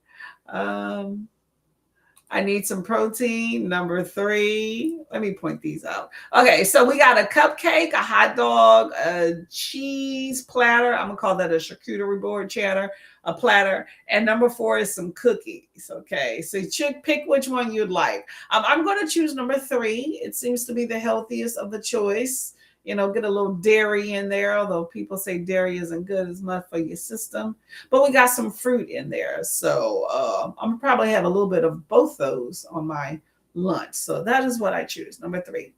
I need some protein. Number 3. Let me point these out. Okay, so we got a cupcake, a hot dog, a cheese platter. I'm gonna call that a charcuterie board a platter. And number 4 is some cookies. Okay, so pick which one you'd like. I'm gonna choose number 3. It seems to be the healthiest of the choice. Get a little dairy in there, although people say dairy isn't good as much for your system. But we got some fruit in there. So I'm going to probably have a little bit of both those on my lunch. So that is what I choose, number 3.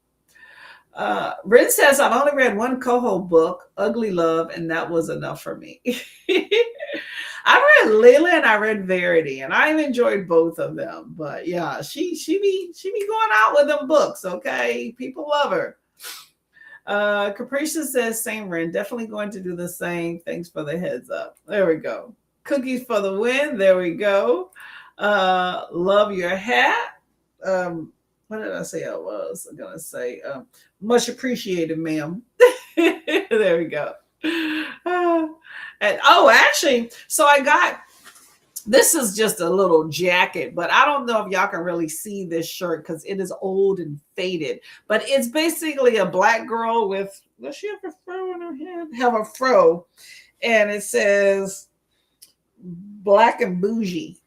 Rin says, I've only read one coho book, Ugly Love, and that was enough for me. I read Lila and I read Verity, and I've enjoyed both of them. But yeah, she be going out with them books, okay? People love her. Capricia says, same Ren, definitely going to do the same. Thanks for the heads up. There we go. Cookies for the win. There we go. Love your hat. What did I say I was? I'm gonna say much appreciated, ma'am. There we go. And actually, so I got, this is just a little jacket, but I don't know if y'all can really see this shirt because it is old and faded. But it's basically a black girl with, does she have a fro in her head? Have a fro. And it says black and bougie.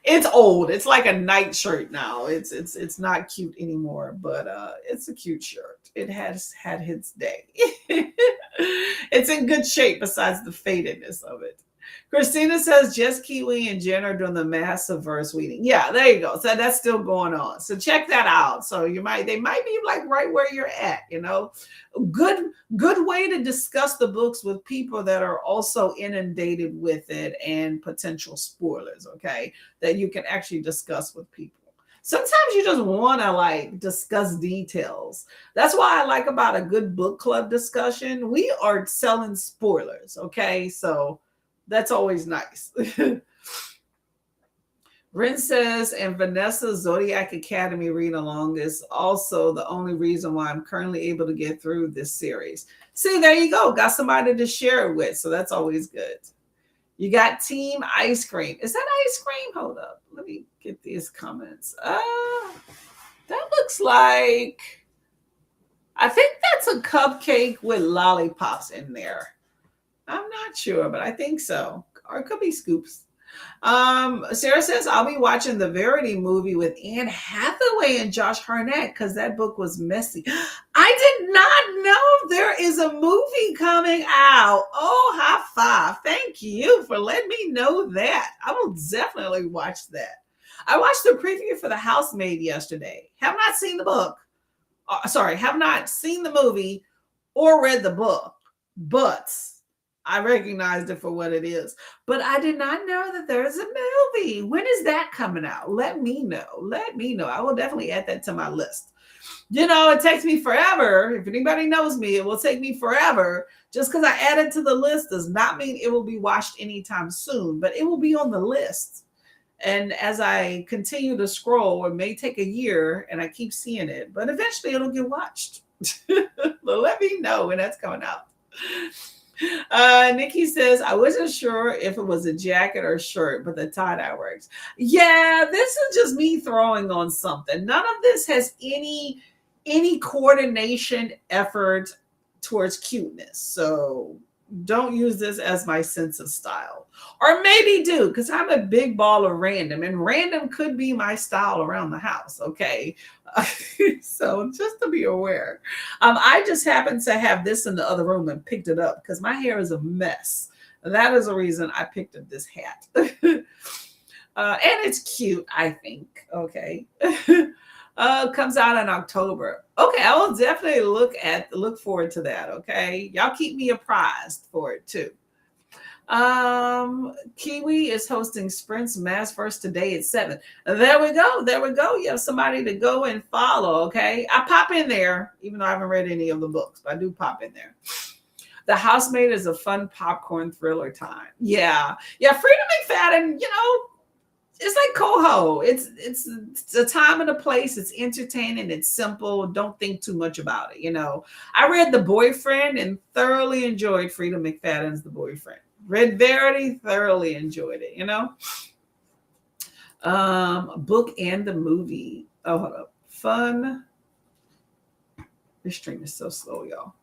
It's old. It's like a night shirt now. It's not cute anymore, but it's a cute shirt. It has had its day. It's in good shape besides the fadedness of it. Christina says, Jess Kiwi and Jen are doing the Massiverse reading. Yeah, there you go. So that's still going on. So check that out. So they might be like right where you're at, Good way to discuss the books with people that are also inundated with it and potential spoilers, okay? That you can actually discuss with people. Sometimes you just want to like discuss details. That's why I like about a good book club discussion. We are selling spoilers, okay? So that's always nice. Ren says, and Vanessa's Zodiac Academy read along is also the only reason why I'm currently able to get through this series. See, there you go. Got somebody to share it with. So that's always good. You got Team Ice Cream. Is that ice cream? Hold up. Let me get these comments. That looks like, I think that's a cupcake with lollipops in there. I'm not sure, but I think so. Or it could be scoops. Sarah says I'll be watching the Verity movie with Anne Hathaway and Josh Hartnett because that book was messy. I did not know there is a movie coming out. Oh, high five. Thank you for letting me know that. I will definitely watch that. I watched the preview for The Housemaid yesterday. Have not seen the book. Sorry, have not seen the movie or read the book, but I recognized it for what it is. But I did not know that there's a movie. When is that coming out? Let me know. Let me know. I will definitely add that to my list. You know, it takes me forever. If anybody knows me, it will take me forever. Just because I add it to the list does not mean it will be watched anytime soon, but it will be on the list. And as I continue to scroll, it may take a year and I keep seeing it, but eventually it'll get watched. Let me know when that's coming out. Nikki says, I wasn't sure if it was a jacket or shirt, but the tie-dye works. Yeah, this is just me throwing on something. None of this has any coordination effort towards cuteness. So don't use this as my sense of style. Or maybe do, because I'm a big ball of random, and random could be my style around the house. Okay. So just to be aware. I just happened to have this in the other room and picked it up because my hair is a mess. That is the reason I picked up this hat. And it's cute, I think. Okay. Comes out in October. Okay, I will definitely look forward to that. Okay. Y'all keep me apprised for it too. Kiwi is hosting Sprint's Mass First today at 7. There we go. There we go. You have somebody to go and follow. Okay. I pop in there, even though I haven't read any of the books, but I do pop in there. The Housemaid is a fun popcorn thriller time. Yeah. Yeah. Freedom McFadden, you know, it's like Coho. It's a time and a place. It's entertaining. It's simple. Don't think too much about it. You know, I read The Boyfriend and thoroughly enjoyed Freedom McFadden's The Boyfriend. Read Verity, thoroughly enjoyed it. You know, book and the movie. Oh, hold up. Fun. This stream is so slow, y'all.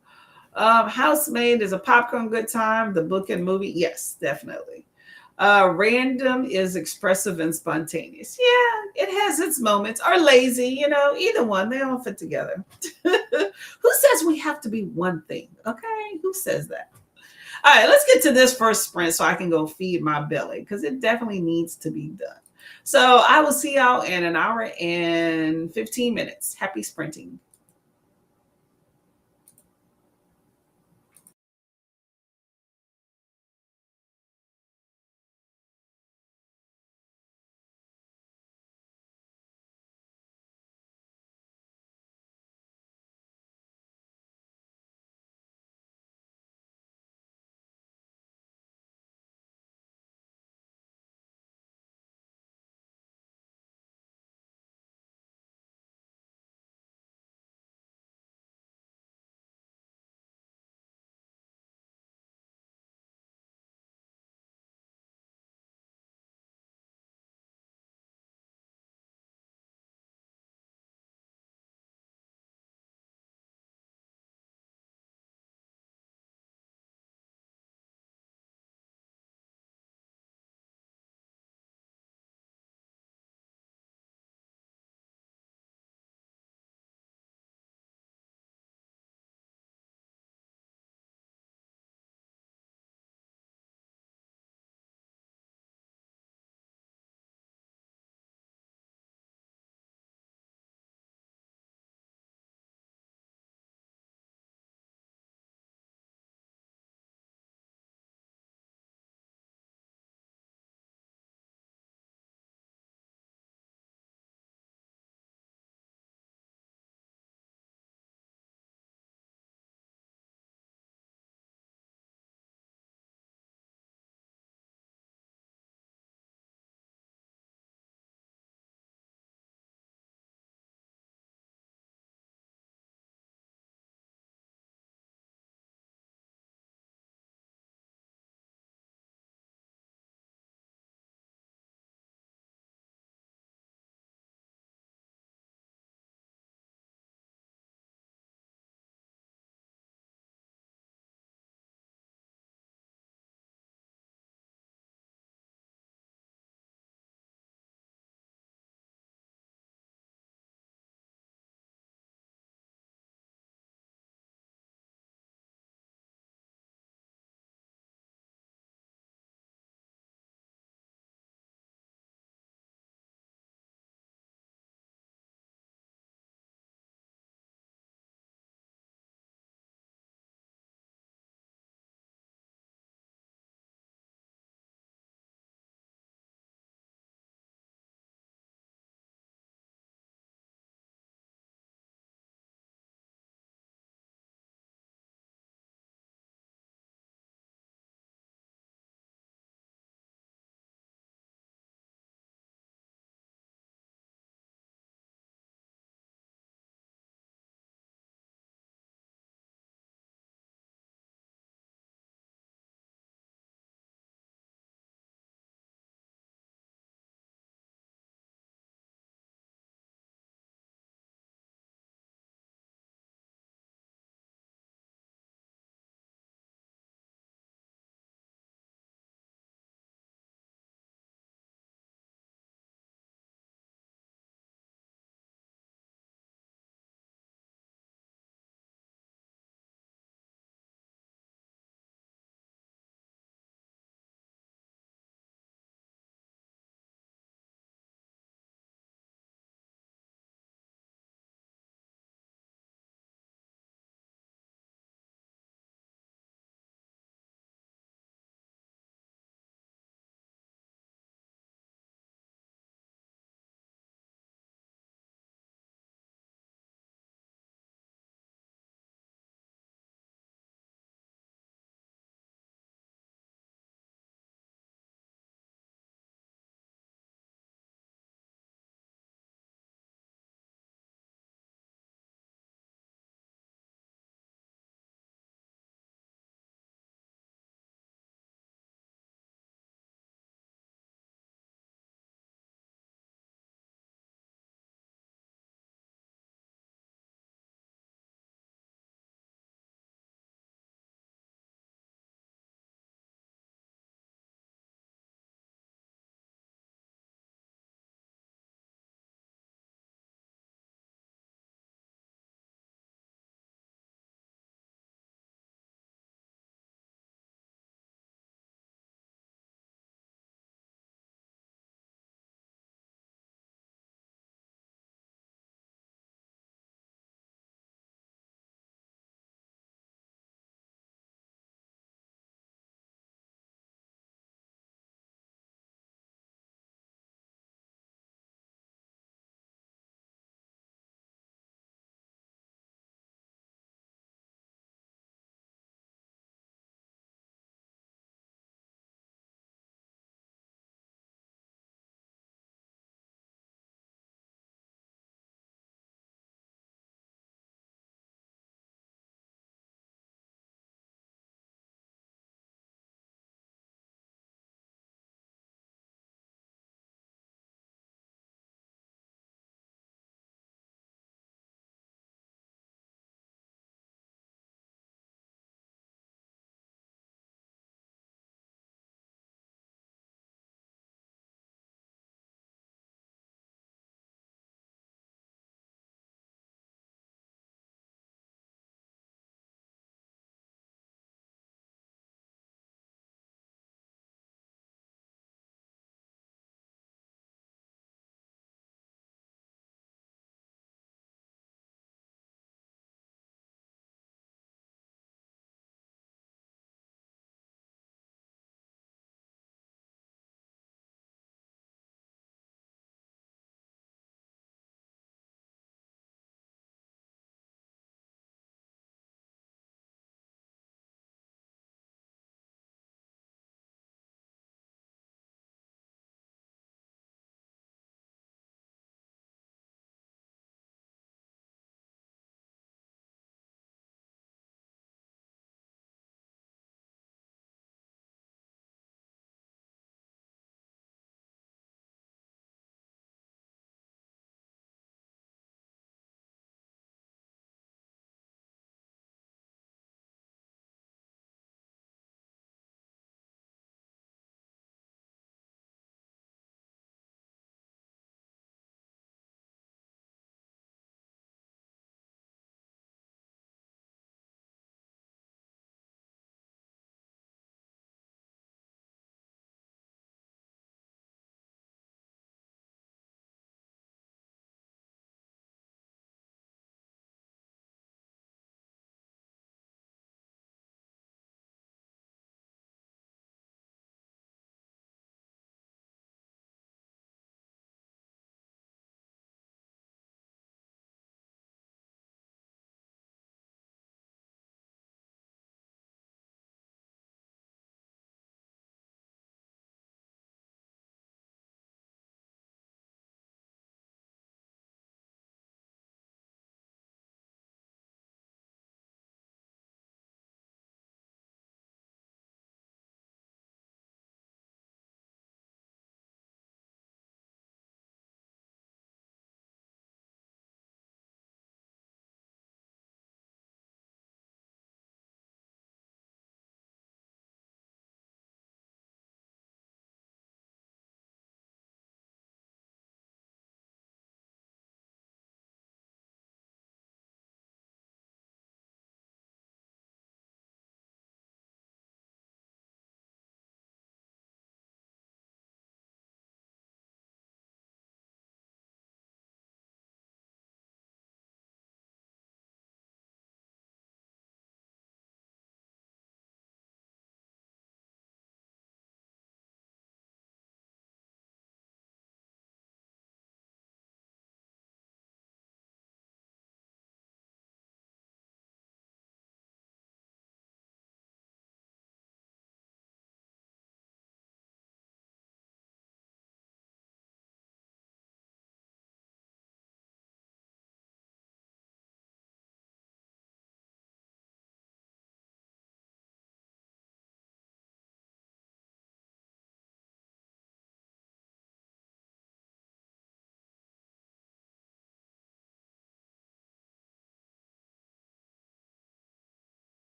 Housemaid is a popcorn good time. The book and movie, yes, definitely. Random is expressive and spontaneous. Yeah, it has its moments. Or lazy, you know, either one. They all fit together. Who says we have to be one thing? Okay, who says that? All right, let's get to this first sprint so I can go feed my belly because it definitely needs to be done. So I will see y'all in an hour and 15 minutes. Happy sprinting.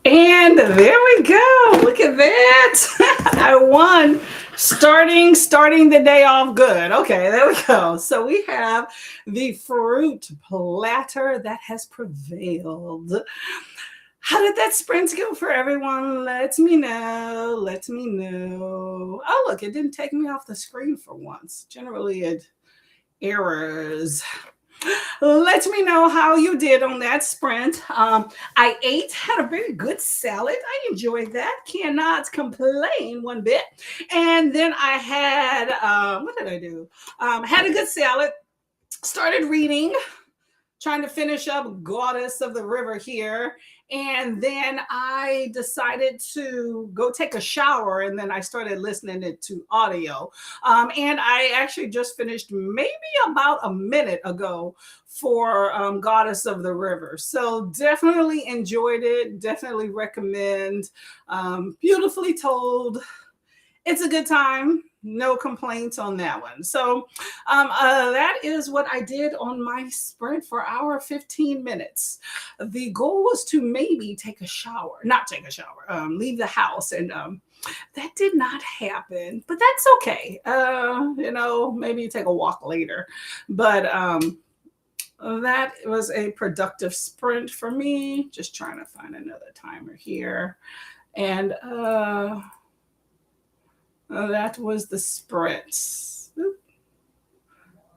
And there we go. Look at that. I won. Starting the day off good. Okay, there we go. So we have the fruit platter that has prevailed. How did that sprint go for everyone? Let me know. Let me know. Oh, look, it didn't take me off the screen for once. Generally, it errors. Let me know how you did on that sprint. I had a very good salad. I enjoyed that. Cannot complain one bit. And then I had, what did I do? Had a good salad. Started reading, trying to finish up Goddess of the River here. And then I decided to go take a shower, and then I started listening it to audio. And I actually just finished maybe about a minute ago for Goddess of the River. So definitely enjoyed it. Definitely recommend. Beautifully told. It's a good time. No complaints on that one. So that is what I did on my sprint for our 15 minutes. The goal was to maybe take a shower, not take a shower, leave the house. And that did not happen, but that's okay. Maybe take a walk later. But that was a productive sprint for me. Just trying to find another timer here. And that was the sprint.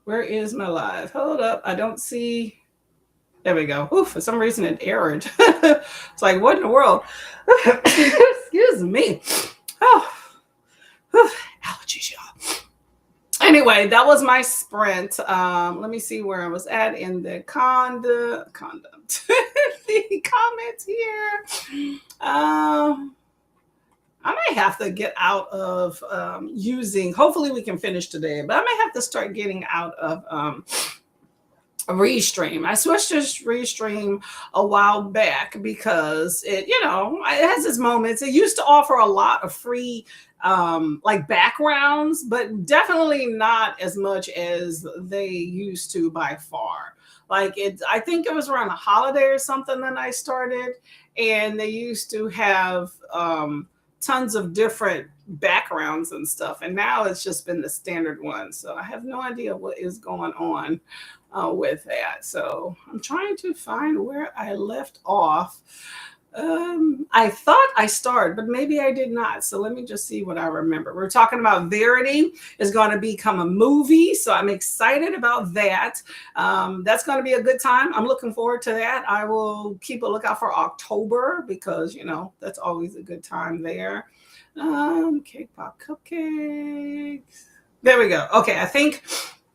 Where is my live? Hold up. I don't see. There we go. Ooh, for some reason it errored. It's like, what in the world? Excuse me. Oh, allergies, y'all. Anyway, that was my sprint. Let me see where I was at in the the comments here. I may have to get out of using, hopefully we can finish today, but I may have to start getting out of Restream. I switched to Restream a while back because it has its moments. It used to offer a lot of free like backgrounds, but definitely not as much as they used to by far. I think it was around a holiday or something that I started, and they used to have tons of different backgrounds and stuff, and now it's just been the standard one. So I have no idea what is going on with that. So I'm trying to find where I left off. I thought I started, but maybe I did not. So let me just see what I remember. We're talking about Verity is going to become a movie. So I'm excited about that. That's going to be a good time. I'm looking forward to that. I will keep a lookout for October because, that's always a good time there. Cake pop cupcakes. There we go. Okay. I think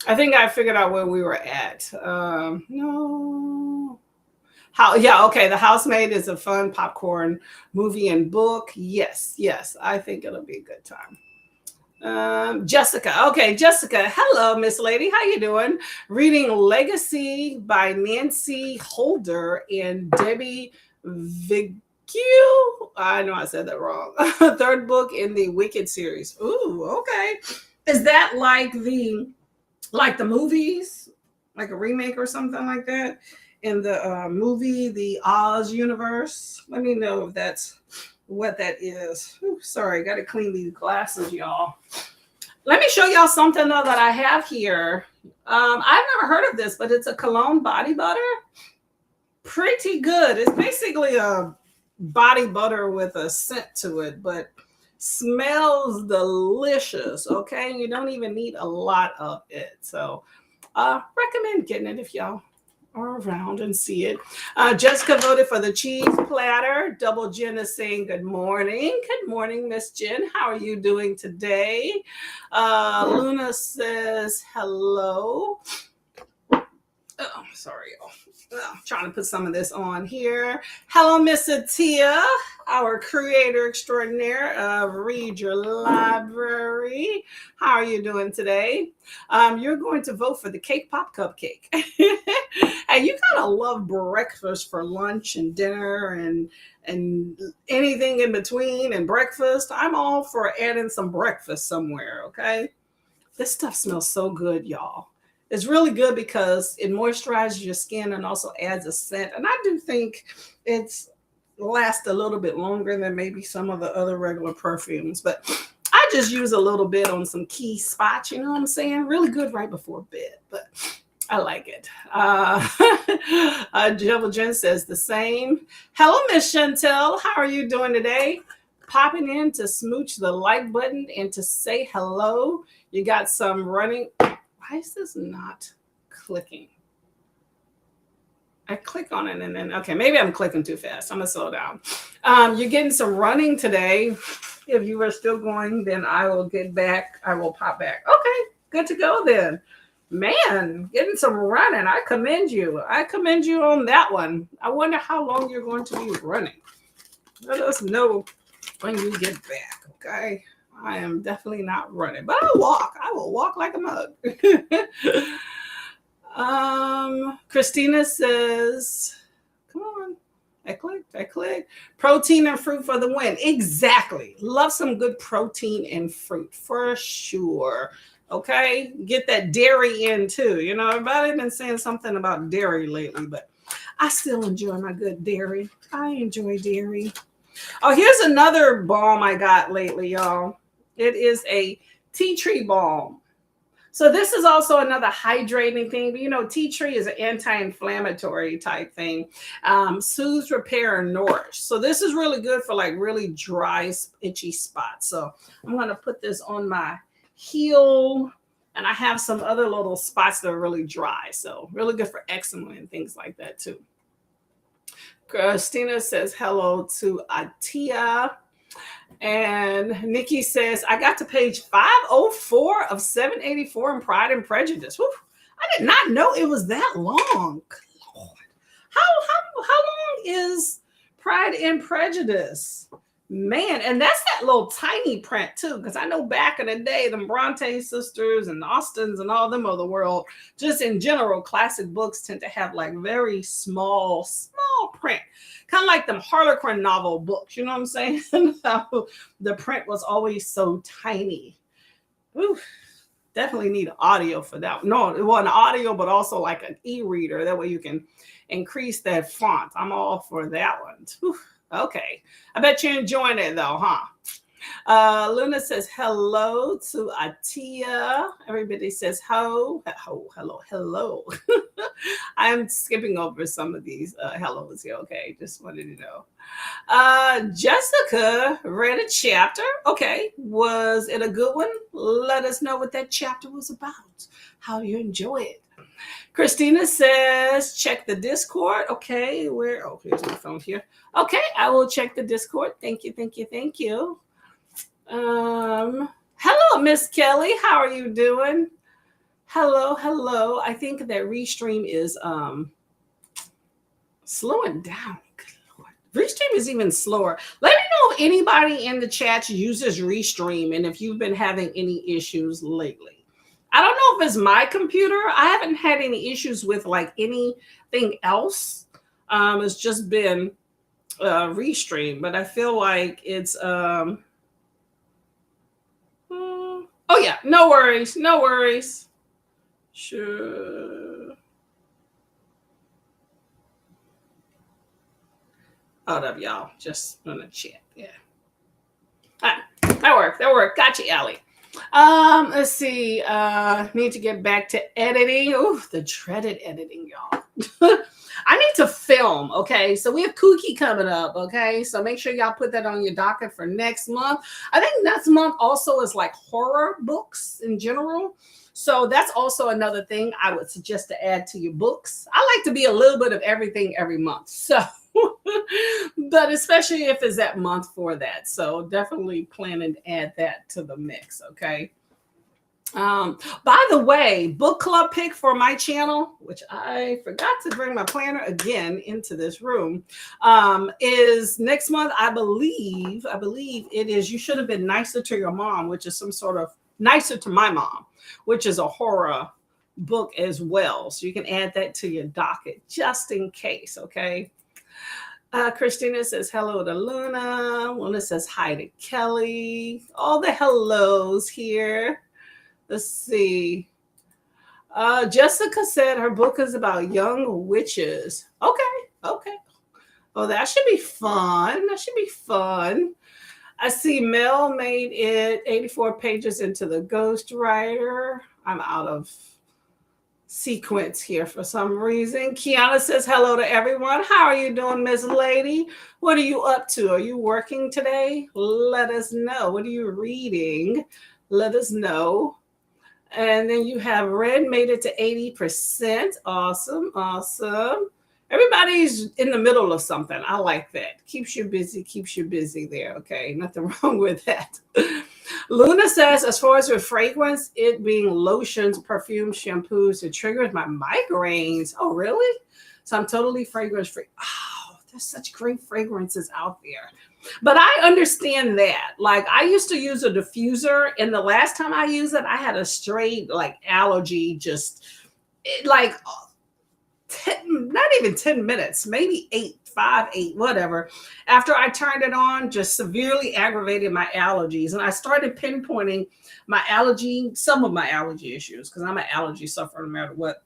I figured out where we were at. No. Okay, The Housemaid is a fun popcorn movie and book. Yes, I think it'll be a good time. Jessica. Okay, Jessica. Hello, Miss Lady. How you doing? Reading Legacy by Nancy Holder and Debbie Vigil. I know I said that wrong. Third book in the Wicked series. Ooh, okay. Is that like the movies? Like a remake or something like that? In the movie, the Oz universe. Let me know if that's what that is. Ooh, sorry, got to clean these glasses, y'all. Let me show y'all something though that I have here. I've never heard of this, but it's a cologne body butter. Pretty good. It's basically a body butter with a scent to it, but smells delicious. Okay, you don't even need a lot of it. So recommend getting it if y'all are around and see it. Jessica voted for the cheese platter. Double Jen is saying good morning. Good morning, Miss Jen. How are you doing today? Luna says hello. Oh, sorry, y'all. I'm trying to put some of this on here. Hello, Miss Atia, our creator extraordinaire of Read Your Library. How are you doing today? You're going to vote for the cake pop cupcake. And you gotta love breakfast for lunch and dinner and anything in between and breakfast. I'm all for adding some breakfast somewhere, okay? This stuff smells so good, y'all. It's really good because it moisturizes your skin and also adds a scent. And I do think it's last a little bit longer than maybe some of the other regular perfumes, but I just use a little bit on some key spots, you know what I'm saying? Really good right before bed, but I like it. Jebel Jen says the same. Hello, Miss Chantel. How are you doing today? Popping in to smooch the like button and to say hello. You got some running. Why is this not clicking? I click on it and then, okay, maybe I'm clicking too fast. I'm going to slow down. You're getting some running today. If you are still going, then I will get back. I will pop back. Okay, good to go then. Man, getting some running. I commend you. I commend you on that one. I wonder how long you're going to be running. Let us know when you get back, okay? I am definitely not running, but I'll walk. I will walk like a mug. Christina says, come on. I clicked. Protein and fruit for the win. Exactly. Love some good protein and fruit for sure. Okay. Get that dairy in too. You know, everybody's been saying something about dairy lately, but I still enjoy my good dairy. I enjoy dairy. Oh, here's another balm I got lately, y'all. It is a tea tree balm. So this is also another hydrating thing. But, you know, tea tree is an anti-inflammatory type thing. Soothes, repair, and nourish. So this is really good for like really dry, itchy spots. So I'm going to put this on my heel. And I have some other little spots that are really dry. So really good for eczema and things like that too. Christina says hello to Atia. And Nikki says, I got to page 504 of 784 in Pride and Prejudice. Whew, I did not know it was that long. Good Lord. How long is Pride and Prejudice? Man, and that's that little tiny print too, because I know back in the day, the Bronte sisters and the Austens and all them of the world, just in general, classic books tend to have like very small print. Kind of like them Harlequin novel books, you know what I'm saying? The print was always so tiny. Ooh, definitely need audio for that. No, it wasn't audio, but also like an e-reader. That way you can increase that font. I'm all for that one. Whew, okay. I bet you're enjoying it though, huh? Luna says hello to Atia. Everybody says hello. I'm skipping over some of these hellos here. Okay, just wanted to know. Jessica read a chapter. Okay, was it a good one? Let us know what that chapter was about. How you enjoy it. Christina says, check the Discord. Okay, where? Oh, here's my phone here. Okay, I will check the Discord. Thank you. Hello, Miss Kelly. How are you doing? Hello. I think that Restream is slowing down. Good Lord. Restream is even slower. Let me know if anybody in the chat uses Restream and if you've been having any issues lately. I don't know if it's my computer. I haven't had any issues with like anything else. It's just been Restream, but I feel like it's oh yeah, no worries. Sure. Hold up, y'all. Just gonna chat. Yeah. Ah, that worked. Gotcha, Allie. Let's see. Need to get back to editing. Ooh, the dreaded editing, y'all. I need to film, okay? So we have Kooky coming up, okay? So make sure y'all put that on your docket for next month. I think next month also is like horror books in general. So that's also another thing I would suggest to add to your books. I like to be a little bit of everything every month. So, but especially if it's that month for that. So definitely plan and add that to the mix, okay? By the way, book club pick for my channel, which I forgot to bring my planner again into this room, is next month. I believe it is You Should Have Been Nicer to Your Mom, which is some sort of Nicer to My Mom, which is a horror book as well. So you can add that to your docket just in case, okay? Christina says hello to Luna. Luna says hi to Kelly. All the hellos here. Let's see. Jessica said her book is about young witches. Okay. Oh, that should be fun. That should be fun. I see Mel made it 84 pages into the ghostwriter. I'm out of sequence here for some reason. Kiana says hello to everyone. How are you doing, Miss Lady? What are you up to? Are you working today? Let us know. What are you reading? Let us know. And then you have Red made it to 80%. Awesome. Awesome. Everybody's in the middle of something. I like that. Keeps you busy there. Okay. Nothing wrong with that. Luna says, as far as with fragrance, it being lotions, perfumes, shampoos, it triggers my migraines. Oh, really? So I'm totally fragrance free. Oh, there's such great fragrances out there. But I understand that. Like I used to use a diffuser, and the last time I used it, I had a straight like allergy, just like 10, not even 10 minutes, maybe 8, whatever. After I turned it on, just severely aggravated my allergies. And I started pinpointing some of my allergy issues, because I'm an allergy sufferer no matter what.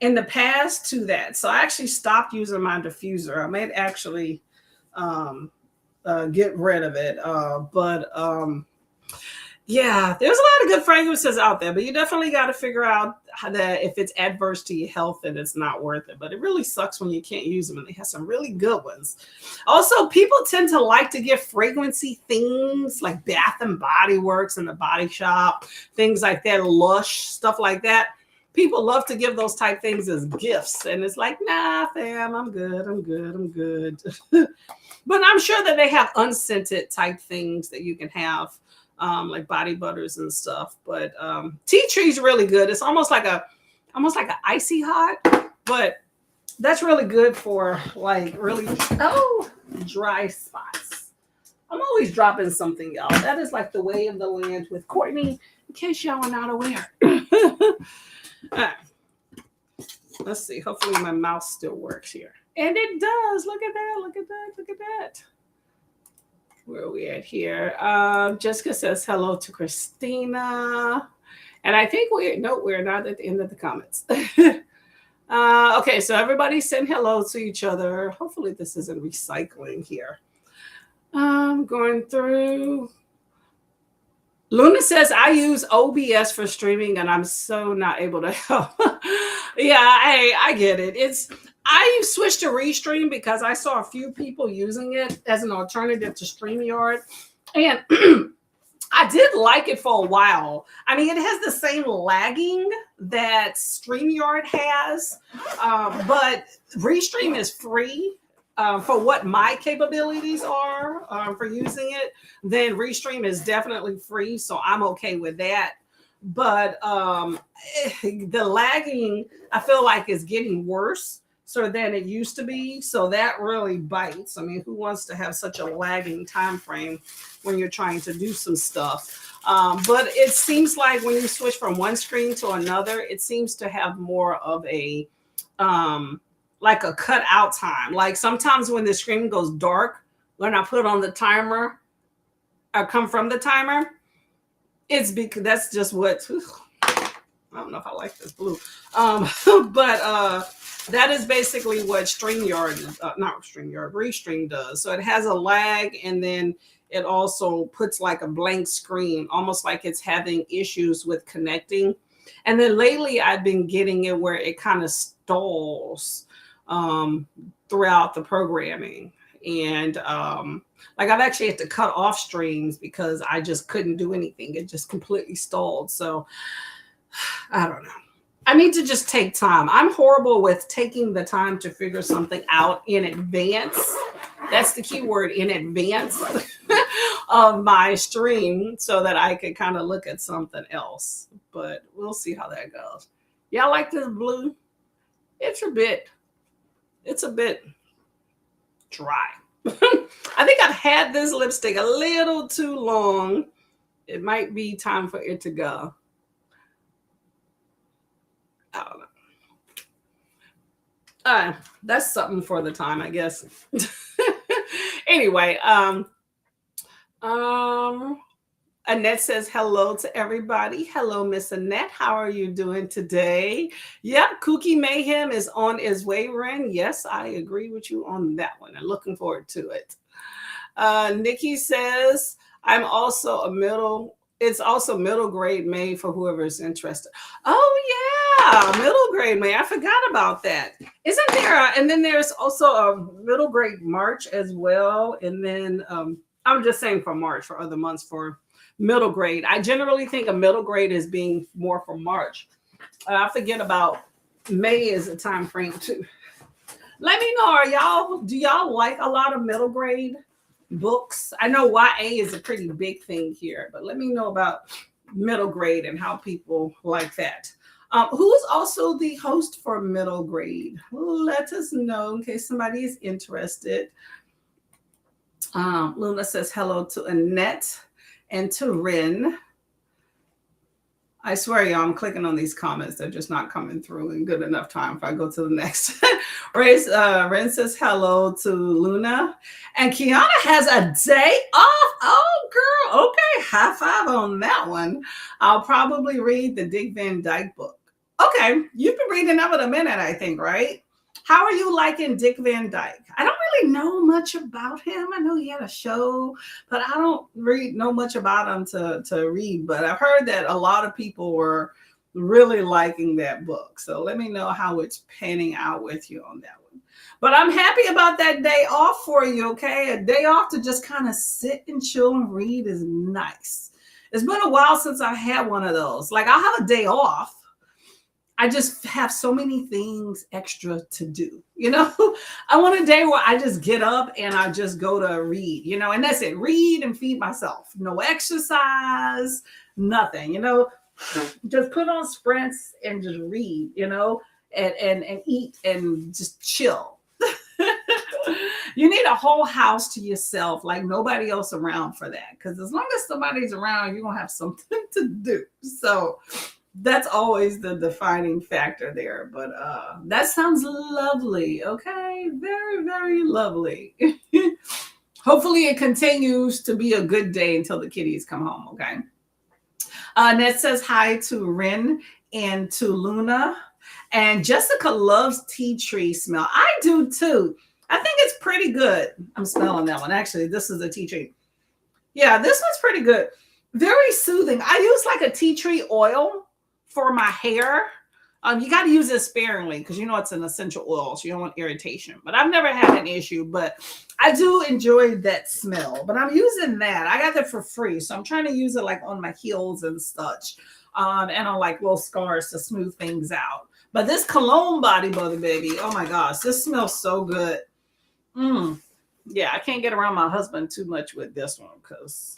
In the past to that. So I actually stopped using my diffuser. I might actually get rid of it. But yeah, there's a lot of good fragrances out there, but you definitely got to figure out that if it's adverse to your health, then it's not worth it. But it really sucks when you can't use them, and they have some really good ones. Also, people tend to like to get fragrancy things like Bath and Body Works and the Body Shop, things like that, Lush, stuff like that. People love to give those type things as gifts, and it's like, nah, fam, I'm good. But I'm sure that they have unscented type things that you can have, like body butters and stuff. But tea tree is really good. It's almost like an icy hot, but that's really good for like really dry spots. I'm always dropping something, y'all. That is like the way of the land with Courtney, in case y'all are not aware. All right. Let's see. Hopefully my mouse still works here. And it does. Look at that. Where are we at here? Jessica says hello to Christina. And I think we're not at the end of the comments. Okay, so everybody send hello to each other. Hopefully this isn't recycling here. Going through. Luna says, I use OBS for streaming and I'm so not able to help. Yeah, I get it. I switched to Restream because I saw a few people using it as an alternative to StreamYard. And I did like it for a while. I mean, it has the same lagging that StreamYard has, but Restream is free. For what my capabilities are for using it, then Restream is definitely free, so I'm okay with that. But the lagging, I feel like, is getting worse than it used to be. So that really bites. I mean, who wants to have such a lagging time frame when you're trying to do some stuff? But it seems like when you switch from one screen to another, it seems to have more of a like a cutout time. Like sometimes when the screen goes dark, when I put on the timer, I come from the timer. It's because that's just what I don't know if I like this blue. But that is basically what Restream does. So it has a lag, and then it also puts like a blank screen, almost like it's having issues with connecting. And then lately I've been getting it where it kind of stalls throughout the programming. And like I've actually had to cut off streams because I just couldn't do anything. It just completely stalled. So I don't know. I need to just take time. I'm horrible with taking the time to figure something out in advance. That's the key word, in advance of my stream, so that I could kind of look at something else. But we'll see how that goes. Y'all like this blue? It's a bit dry. I think I've had this lipstick a little too long. It might be time for it to go. I don't know. That's something for the time, I guess. Anyway, Annette says hello to everybody. Hello, Miss Annette. How are you doing today? Yep, Cookie Mayhem is on his way, Ren. Yes, I agree with you on that one. I'm looking forward to it. Nikki says, I'm also a middle, it's also middle grade May for whoever is interested. Oh, yeah, middle grade May. I forgot about that. Isn't there, and then there's also a middle grade March as well. And then I'm just saying for March, for other months for middle grade. I generally think a middle grade is being more for March. I forget about May is a time frame too. Let me know, do y'all like a lot of middle grade books? I know YA is a pretty big thing here, but let me know about middle grade and how people like that. Who is also the host for middle grade? Let us know in case somebody is interested. Luna says hello to Annette and to Rin. I swear, y'all, I'm clicking on these comments. They're just not coming through in good enough time if I go to the next. Ren says hello to Luna. And Kiana has a day off. Oh, girl. Okay. High five on that one. I'll probably read the Dick Van Dyke book. Okay. You've been reading that in a minute, I think, right? How are you liking Dick Van Dyke? I don't really know much about him. I know he had a show, but I don't really know much about him to read. But I've heard that a lot of people were really liking that book. So let me know how it's panning out with you on that one. But I'm happy about that day off for you, okay? A day off to just kind of sit and chill and read is nice. It's been a while since I had one of those. Like, I'll have a day off. I just have so many things extra to do. I want a day where I just get up and I just go to read, and that's it. Read and feed myself. No exercise, nothing, just put on sprints and just read, and eat and just chill. You need a whole house to yourself, like nobody else around for that. Because as long as somebody's around, you're going to have something to do. So that's always the defining factor there. But that sounds lovely. Okay. Very, very lovely. Hopefully it continues to be a good day until the kitties come home. Okay. Ned says hi to Rin and to Luna. And Jessica loves tea tree smell. I do too. I think it's pretty good. I'm smelling that one. Actually, this is a tea tree. Yeah, this one's pretty good. Very soothing. I use like a tea tree oil for my hair. You got to use it sparingly because it's an essential oil, so you don't want irritation. But I've never had an issue, but I do enjoy that smell. But I'm using that. I got that for free, so I'm trying to use it like on my heels and such, and on like little scars to smooth things out. But this cologne body butter, baby, oh my gosh, this smells so good. Yeah, I can't get around my husband too much with this one because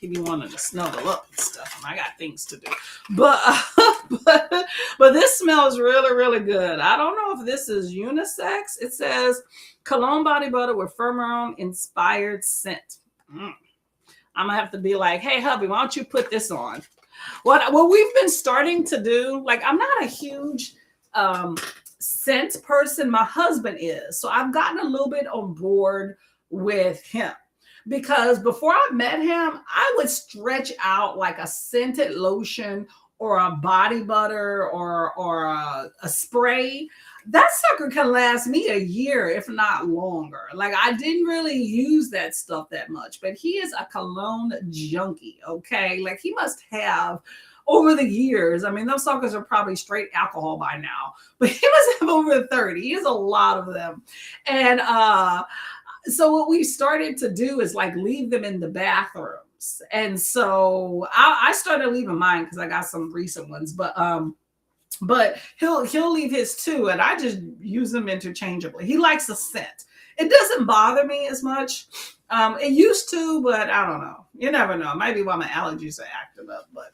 he be wanting to snuggle up and stuff, and I got things to do. But but this smells really, really good. I don't know if this is unisex. It says cologne body butter with pheromone inspired scent. I'm gonna have to be like, hey hubby, why don't you put this on? What we've been starting to do, like, I'm not a huge scent person. My husband is. So I've gotten a little bit on board with him. Because before I met him, I would stretch out like a scented lotion or a body butter or a spray. That sucker can last me a year, if not longer. Like, I didn't really use that stuff that much, but he is a cologne junkie, okay? Like, he must have over the years. I mean, those suckers are probably straight alcohol by now, but he must have over 30. He has a lot of them. And so what we started to do is like leave them in the bathrooms. And so I started leaving mine because I got some recent ones, but he'll leave his too, and I just use them interchangeably. He likes the scent. It doesn't bother me as much. It used to, but I don't know. You never know. Maybe while my allergies are active up, but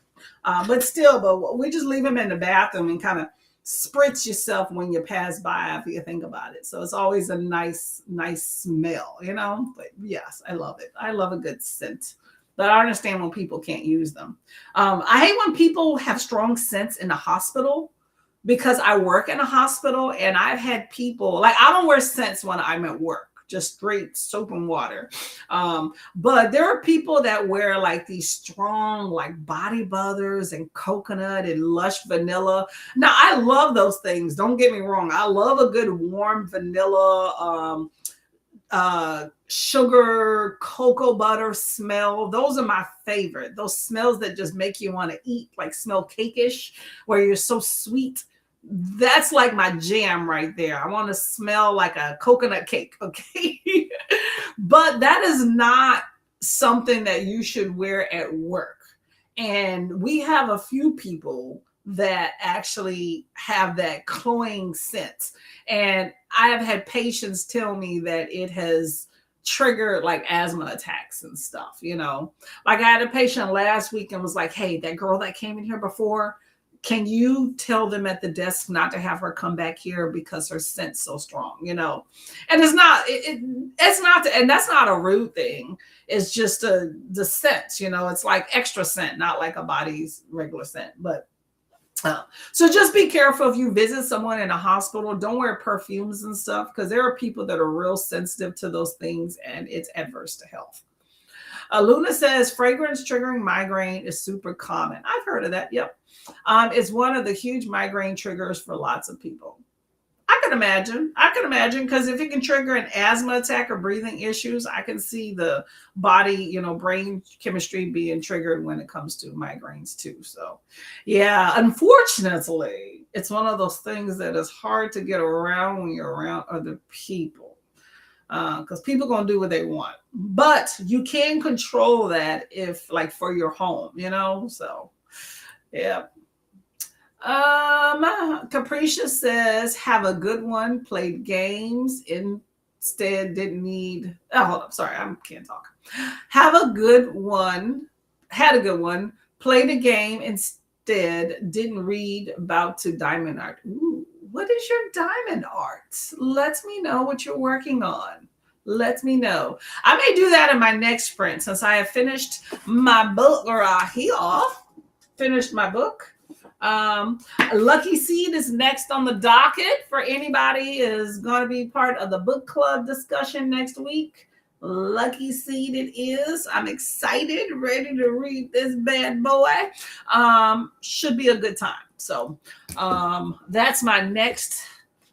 still, but we just leave him in the bathroom and kind of spritz yourself when you pass by, if you think about it. So it's always a nice smell, But yes, I love it. I love a good scent. But I understand when people can't use them. I hate when people have strong scents in the hospital because I work in a hospital and I've had people, like, I don't wear scents when I'm at work. just straight soap and water. But there are people that wear like these strong, like body butters and coconut and lush vanilla. Now, I love those things. Don't get me wrong. I love a good warm vanilla, sugar, cocoa butter smell. Those are my favorite. Those smells that just make you want to eat, like smell cakeish, where you're so sweet. That's like my jam right there. I want to smell like a coconut cake. Okay. But that is not something that you should wear at work. And we have a few people that actually have that cloying scent. And I have had patients tell me that it has triggered like asthma attacks and stuff, you know. Like I had a patient last week and was like, hey, that girl that came in here before, can you tell them at the desk not to have her come back here because her scent's so strong, you know? And it's not, it's not, and that's not a rude thing. It's just the scent, you know, it's like extra scent, not like a body's regular scent. But so just be careful if you visit someone in a hospital. Don't wear perfumes and stuff, because there are people that are real sensitive to those things and it's adverse to health. Luna says fragrance triggering migraine is super common. I've heard of that. Yep. It's one of the huge migraine triggers for lots of people. I can imagine, because if it can trigger an asthma attack or breathing issues, I can see the body, you know, brain chemistry being triggered when it comes to migraines too. So yeah, unfortunately, it's one of those things that is hard to get around when you're around other people. Because people gonna do what they want, but you can control that if, like, for your home, you know. So, yeah. Capricia says, "Have a good one. Played games instead. Didn't need." Oh, hold up. Sorry, I can't talk. Have a good one. Had a good one. Played a game instead. Didn't read about to diamond art. Ooh. What is your diamond art? Let me know what you're working on. Let me know. I may do that in my next sprint, since I have finished my book, or finished my book. Lucky Seed is next on the docket for anybody is going to be part of the book club discussion next week. Lucky Seed it is. I'm excited, ready to read this bad boy. Should be a good time. So that's my next,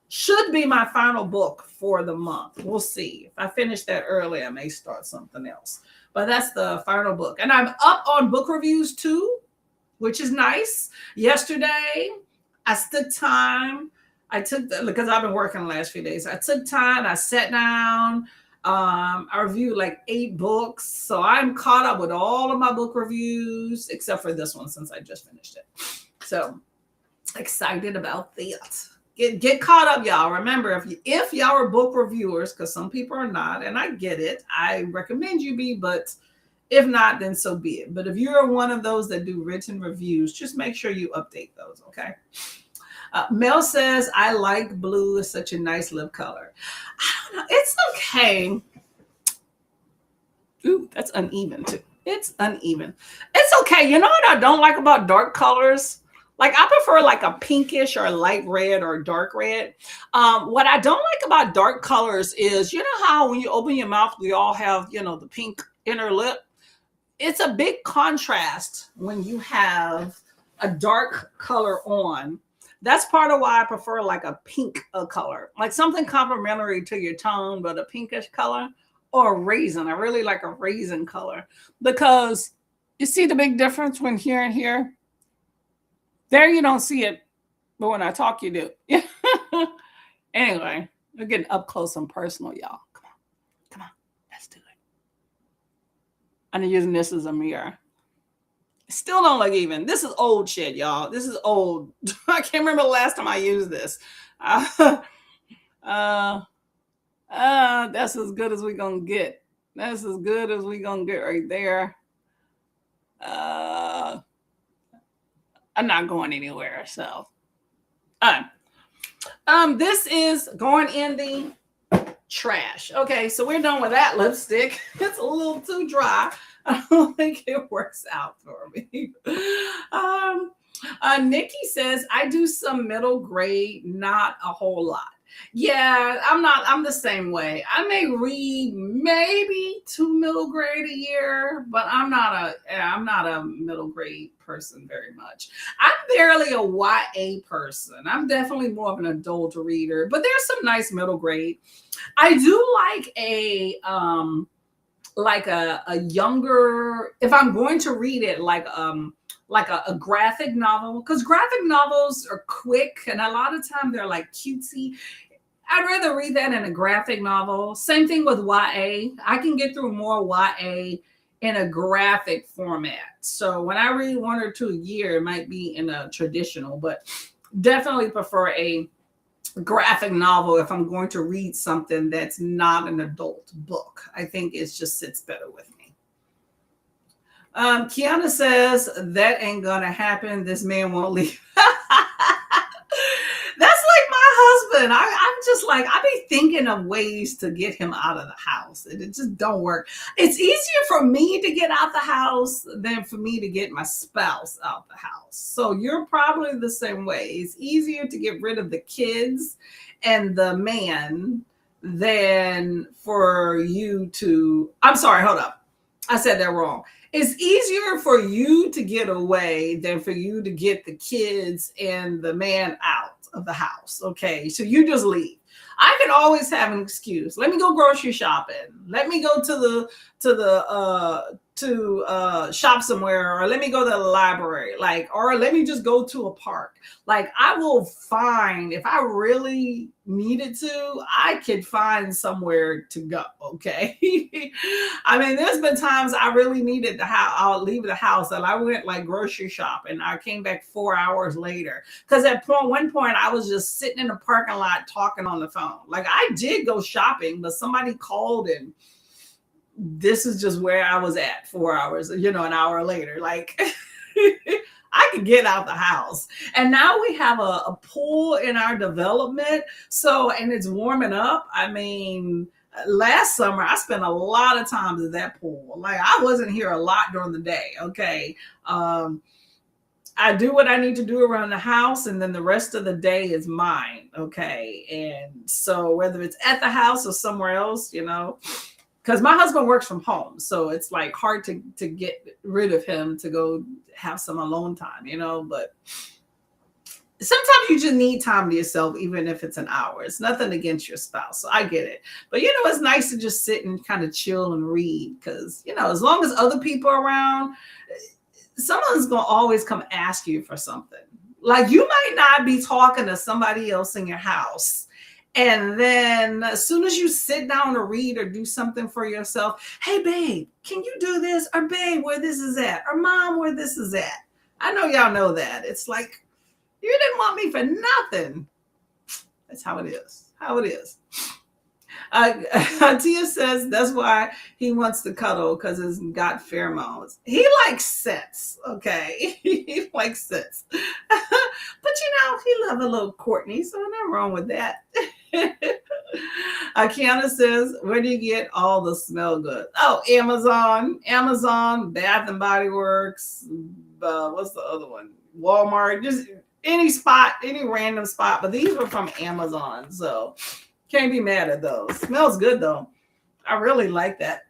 should be my final book for the month. We'll see. If I finish that early, I may start something else. But that's the final book. And I'm up on book reviews too, which is nice. Yesterday, I took time. Because I've been working the last few days. I took time. I sat down. I reviewed like 8 books. So I'm caught up with all of my book reviews, except for this one, since I just finished it. So excited about that. Get caught up, y'all. Remember, if y'all are book reviewers, because some people are not, and I get it, I recommend you be, but if not, then so be it. But if you're one of those that do written reviews, just make sure you update those, okay? Mel says, I like blue. It's such a nice lip color. I don't know. It's okay. Ooh, that's uneven too. It's uneven. It's okay. You know what I don't like about dark colors? Like, I prefer like a pinkish or light red or dark red. What I don't like about dark colors is, you know how when you open your mouth, we all have, you know, the pink inner lip. It's a big contrast when you have a dark color on. That's part of why I prefer like a pink color, like something complementary to your tone, but a pinkish color, or a raisin. I really like a raisin color, because you see the big difference when here and here. There you don't see it, but when I talk, you do. Anyway, we're getting up close and personal, y'all. Come on, let's do it. I'm using this as a mirror. Still don't look even. This is old shit, y'all. This is old. I can't remember the last time I used this. That's as good as we're gonna get. That's as good as we're gonna get right there. I'm not going anywhere. So, this is going in the trash. Okay, so we're done with that lipstick. It's a little too dry. I don't think it works out for me. Nikki says, I do some middle grade, not a whole lot. Yeah, I'm the same way. I may read maybe two middle grade a year, but I'm not a middle grade person very much. I'm barely a YA person. I'm definitely more of an adult reader, but there's some nice middle grade. I do like a younger, if I'm going to read it, like a graphic novel, because graphic novels are quick and a lot of time they're like cutesy. I'd rather read that in a graphic novel. Same thing with YA. I can get through more YA in a graphic format. So when I read one or two a year, it might be in a traditional, but definitely prefer a graphic novel if I'm going to read something that's not an adult book. I think it just sits better with me. Kiana says that ain't gonna happen. This man won't leave. That's like my husband. I'm just like, I be thinking of ways to get him out of the house. And it just don't work. It's easier for me to get out the house than for me to get my spouse out the house. So you're probably the same way. It's easier to get rid of the kids and the man than for you to, I'm sorry, hold up. I said that wrong. It's easier for you to get away than for you to get the kids and the man out of the house. Okay, so you just leave. I can always have an excuse. Let me go grocery shopping. Let me go to shop somewhere, or let me go to the library, like, or let me just go to a park. Like, I will find, if I really needed to, I could find somewhere to go. Okay. I mean, there's been times I really needed the house. I'll leave the house and I went like grocery shopping. I came back 4 hours later because at one point I was just sitting in the parking lot talking on the phone. Like, I did go shopping, but somebody called and this is just where I was at 4 hours, an hour later. Like, I could get out the house. And now we have a pool in our development. So, and it's warming up. I mean, last summer, I spent a lot of time at that pool. Like, I wasn't here a lot during the day. Okay. I do what I need to do around the house, and then the rest of the day is mine. Okay. And so whether it's at the house or somewhere else, because my husband works from home, so it's like hard to get rid of him to go have some alone time, but sometimes you just need time to yourself, even if it's an hour. It's nothing against your spouse, so I get it. But it's nice to just sit and kind of chill and read, because as long as other people are around, someone's gonna always come ask you for something. Like, you might not be talking to somebody else in your house, and then as soon as you sit down to read or do something for yourself, hey, babe, can you do this? Or babe, where this is at? Or mom, where this is at? I know y'all know that. It's like, you didn't want me for nothing. That's how it is. How it is. Tia says that's why he wants to cuddle, because it's got pheromones. He likes sex, okay? He likes sex. But he love a little Courtney, so nothing wrong with that. Kiana says, where do you get all the smell good? Oh, Amazon, Bath and Body Works. What's the other one? Walmart. Just any spot, any random spot. But these were from Amazon, so can't be mad at those. Smells good though. I really like that.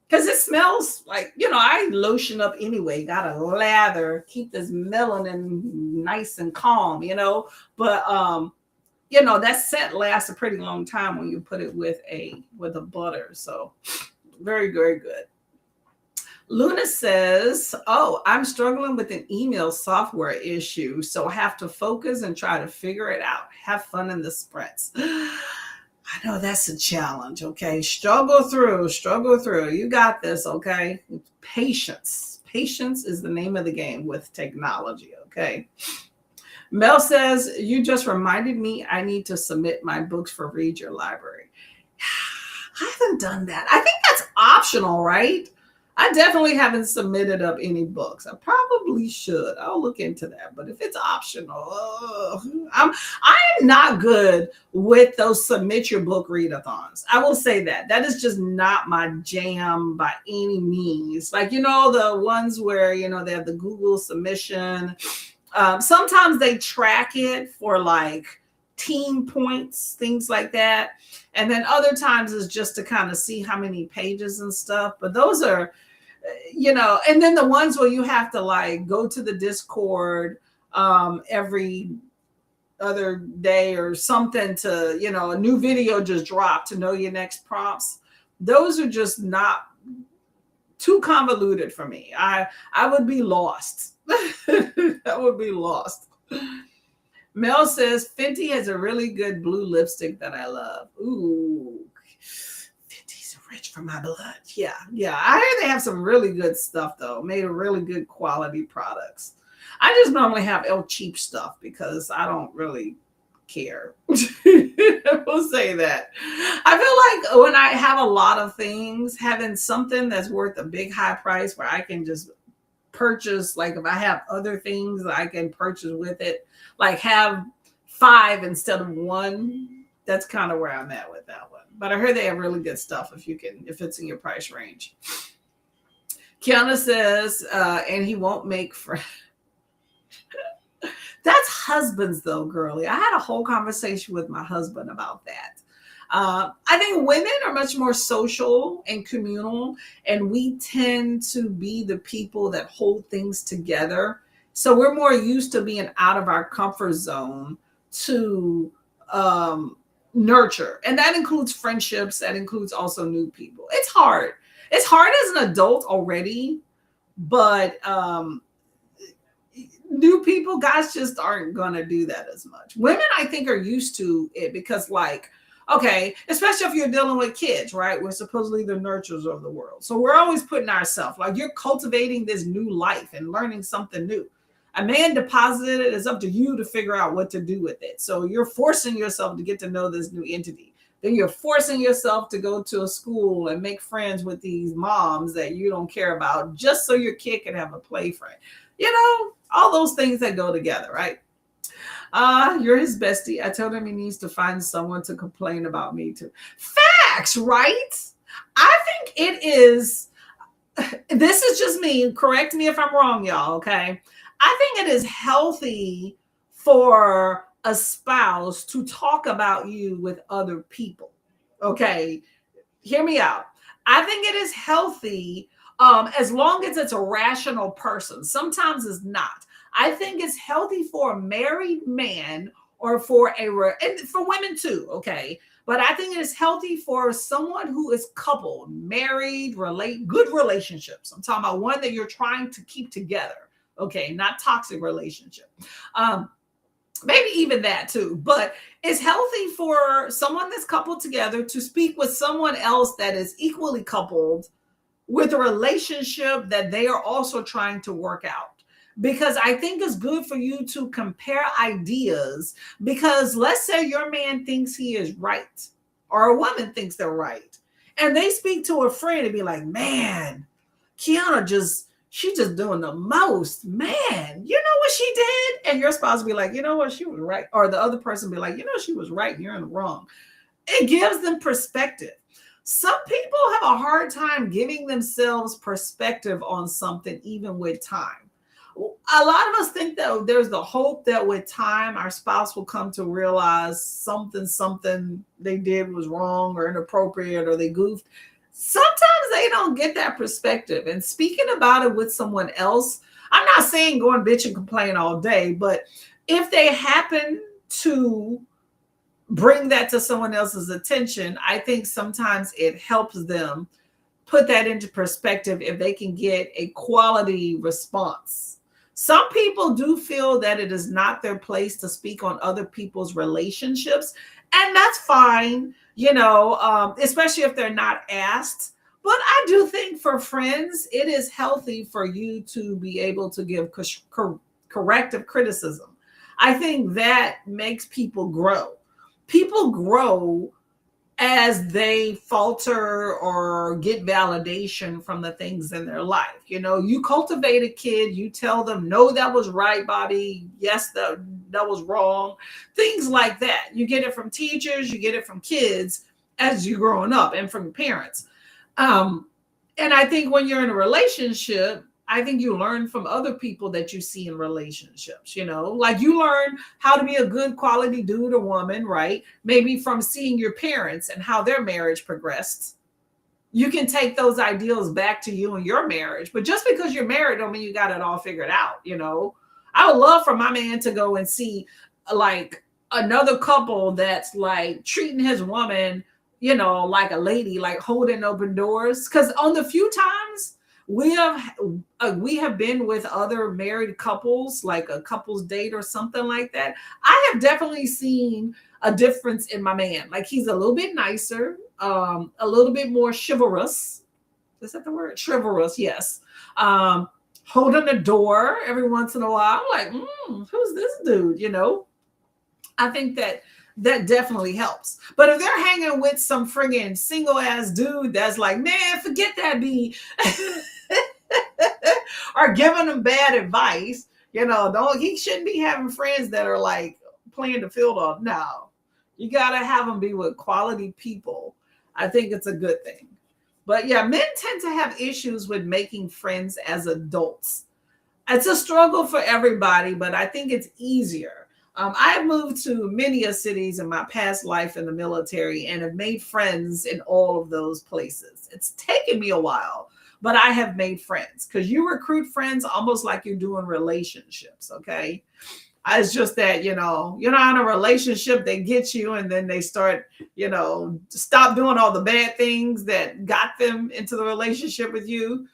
Because it smells like, I lotion up anyway. Gotta lather, keep this melanin nice and calm, But that scent lasts a pretty long time when you put it with a butter. So very, very good. Luna says, oh, I'm struggling with an email software issue, so I have to focus and try to figure it out. Have fun in the sprints. I know that's a challenge, okay? Struggle through. You got this, okay? Patience. Patience is the name of the game with technology, okay? Mel says, you just reminded me I need to submit my books for Read Your Library. I haven't done that. I think that's optional, right? I definitely haven't submitted up any books. I probably should. I'll look into that. But if it's optional, I'm not good with those submit your book readathons. I will say that. That is just not my jam by any means. Like, the ones where, they have the Google submission. Sometimes they track it for like teen points, things like that. And then other times is just to kind of see how many pages and stuff. But those are, and then the ones where you have to like go to the Discord every other day or something to, a new video just dropped to know your next prompts. Those are just not too convoluted for me. I would be lost. I would be lost. Mel says Fenty has a really good blue lipstick that I love. Ooh, Fenty's rich for my blood. Yeah. I hear they have some really good stuff though. Made of really good quality products. I just normally have cheap stuff because I don't really care. We'll say that. I feel like when I have a lot of things, having something that's worth a big high price where I can just purchase, like if I have other things that I can purchase with it, like have 5 instead of 1. That's kind of where I'm at with that one. But I heard they have really good stuff if it's in your price range. Kiana says, and he won't make friends. That's husbands though, girly. I had a whole conversation with my husband about that. I think women are much more social and communal, and we tend to be the people that hold things together. So we're more used to being out of our comfort zone to nurture. And that includes friendships. That includes also new people. It's hard. It's hard as an adult already, but new people, guys just aren't going to do that as much. Women, I think, are used to it because, like, okay, especially if you're dealing with kids, right? We're supposedly the nurturers of the world. So we're always putting ourselves, like you're cultivating this new life and learning something new. A man deposited it. It's up to you to figure out what to do with it. So you're forcing yourself to get to know this new entity. Then you're forcing yourself to go to a school and make friends with these moms that you don't care about just so your kid can have a play friend. All those things that go together, right? You're his bestie. I told him he needs to find someone to complain about me too. Facts, right? I think it is. This is just me. Correct me if I'm wrong, y'all. Okay. I think it is healthy for a spouse to talk about you with other people. Okay. Hear me out. I think it is healthy as long as it's a rational person. Sometimes it's not. I think it's healthy for a married man or and for women too, okay? But I think it is healthy for someone who is coupled, married, good relationships. I'm talking about one that you're trying to keep together, okay? Not toxic relationship. Maybe even that too. But it's healthy for someone that's coupled together to speak with someone else that is equally coupled with a relationship that they are also trying to work out. Because I think it's good for you to compare ideas, because let's say your man thinks he is right or a woman thinks they're right. And they speak to a friend and be like, man, Kiana she's just doing the most, man. You know what she did? And your spouse will be like, you know what? She was right. Or the other person be like, you know, she was right. And you're in the wrong. It gives them perspective. Some people have a hard time giving themselves perspective on something, even with time. A lot of us think that there's the hope that with time, our spouse will come to realize something they did was wrong or inappropriate or they goofed. Sometimes they don't get that perspective. And speaking about it with someone else, I'm not saying go and bitch and complain all day, but if they happen to bring that to someone else's attention, I think sometimes it helps them put that into perspective if they can get a quality response. Some people do feel that it is not their place to speak on other people's relationships, and that's fine, especially if they're not asked. But I do think for friends, it is healthy for you to be able to give corrective criticism. I think that makes people grow. People grow as they falter or get validation from the things in their life. You cultivate a kid, you tell them, no, that was right, Bobby. Yes, that was wrong. Things like that. You get it from teachers, you get it from kids as you're growing up and from parents. And I think when you're in a relationship, I think you learn from other people that you see in relationships, like you learn how to be a good quality dude or woman, right? Maybe from seeing your parents and how their marriage progressed. You can take those ideals back to you and your marriage. But just because you're married don't mean you got it all figured out. I would love for my man to go and see like another couple that's like treating his woman, like a lady, like holding open doors. Because on the few times we have been with other married couples, like a couple's date or something like that, I have definitely seen a difference in my man. Like he's a little bit nicer, a little bit more chivalrous. Is that the word? Chivalrous, yes. Holding the door every once in a while. I'm like, who's this dude? I think that definitely helps. But if they're hanging with some friggin' single ass dude that's like, man, forget that B, or giving them bad advice, don't he shouldn't be having friends that are like playing the field off. No, you gotta have them be with quality people. I think it's a good thing. But yeah, men tend to have issues with making friends as adults. It's a struggle for everybody, but I think it's easier. I've moved to many cities in my past life in the military and have made friends in all of those places. It's taken me a while, but I have made friends because you recruit friends almost like you're doing relationships. Okay. It's just that, you're not in a relationship, they get you and then they start, stop doing all the bad things that got them into the relationship with you.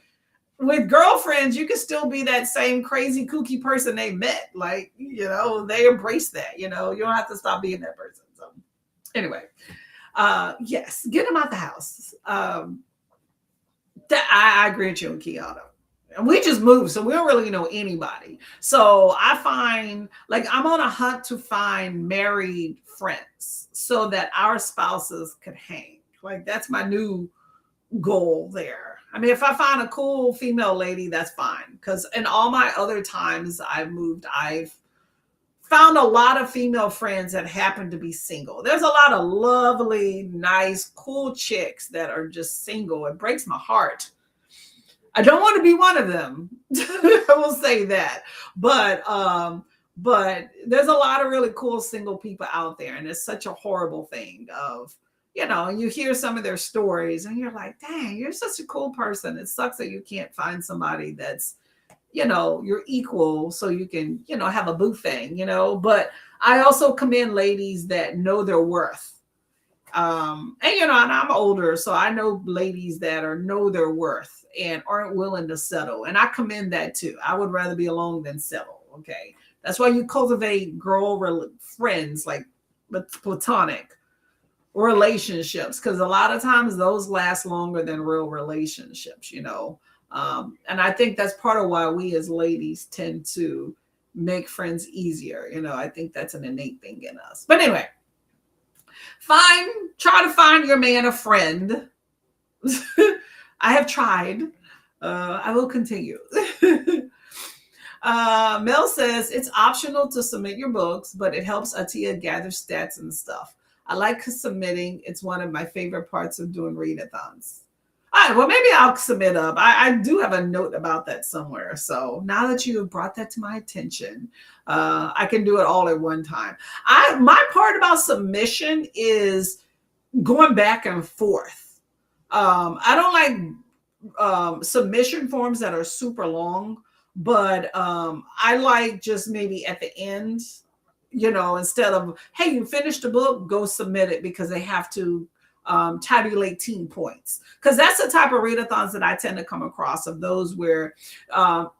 With girlfriends, you can still be that same crazy kooky person they met. Like, they embrace that, you don't have to stop being that person. So anyway, yes, get them out the house. I agree with you and Kiana. And we just moved, so we don't really know anybody. So I find, like, I'm on a hunt to find married friends so that our spouses could hang. Like, that's my new goal there. I mean, if I find a cool female lady, that's fine. Because in all my other times I've moved, I've found a lot of female friends that happen to be single. There's a lot of lovely, nice, cool chicks that are just single. It breaks my heart. I don't want to be one of them. I will say that. But there's a lot of really cool single people out there, and it's such a horrible thing of, you hear some of their stories and you're like, dang, you're such a cool person. It sucks that you can't find somebody that's, your equal so you can, have a boo thing, but I also commend ladies that know their worth. And I'm older, so I know ladies that know their worth and aren't willing to settle. And I commend that too. I would rather be alone than settle. Okay. That's why you cultivate girl friends, like platonic relationships, because a lot of times those last longer than real relationships, and I think that's part of why we as ladies tend to make friends easier. I think that's an innate thing in us. But anyway, try to find your man a friend. I have tried. I will continue. Mel says it's optional to submit your books, but it helps Atia gather stats and stuff. I like submitting. It's one of my favorite parts of doing readathons. All right, well, maybe I'll submit up. I do have a note about that somewhere. So now that you have brought that to my attention, I can do it all at one time. My part about submission is going back and forth. I don't like submission forms that are super long, but I like just maybe at the end, instead of, hey, you finished the book, go submit it, because they have to tabulate team points. Because that's the type of readathons that I tend to come across, of those where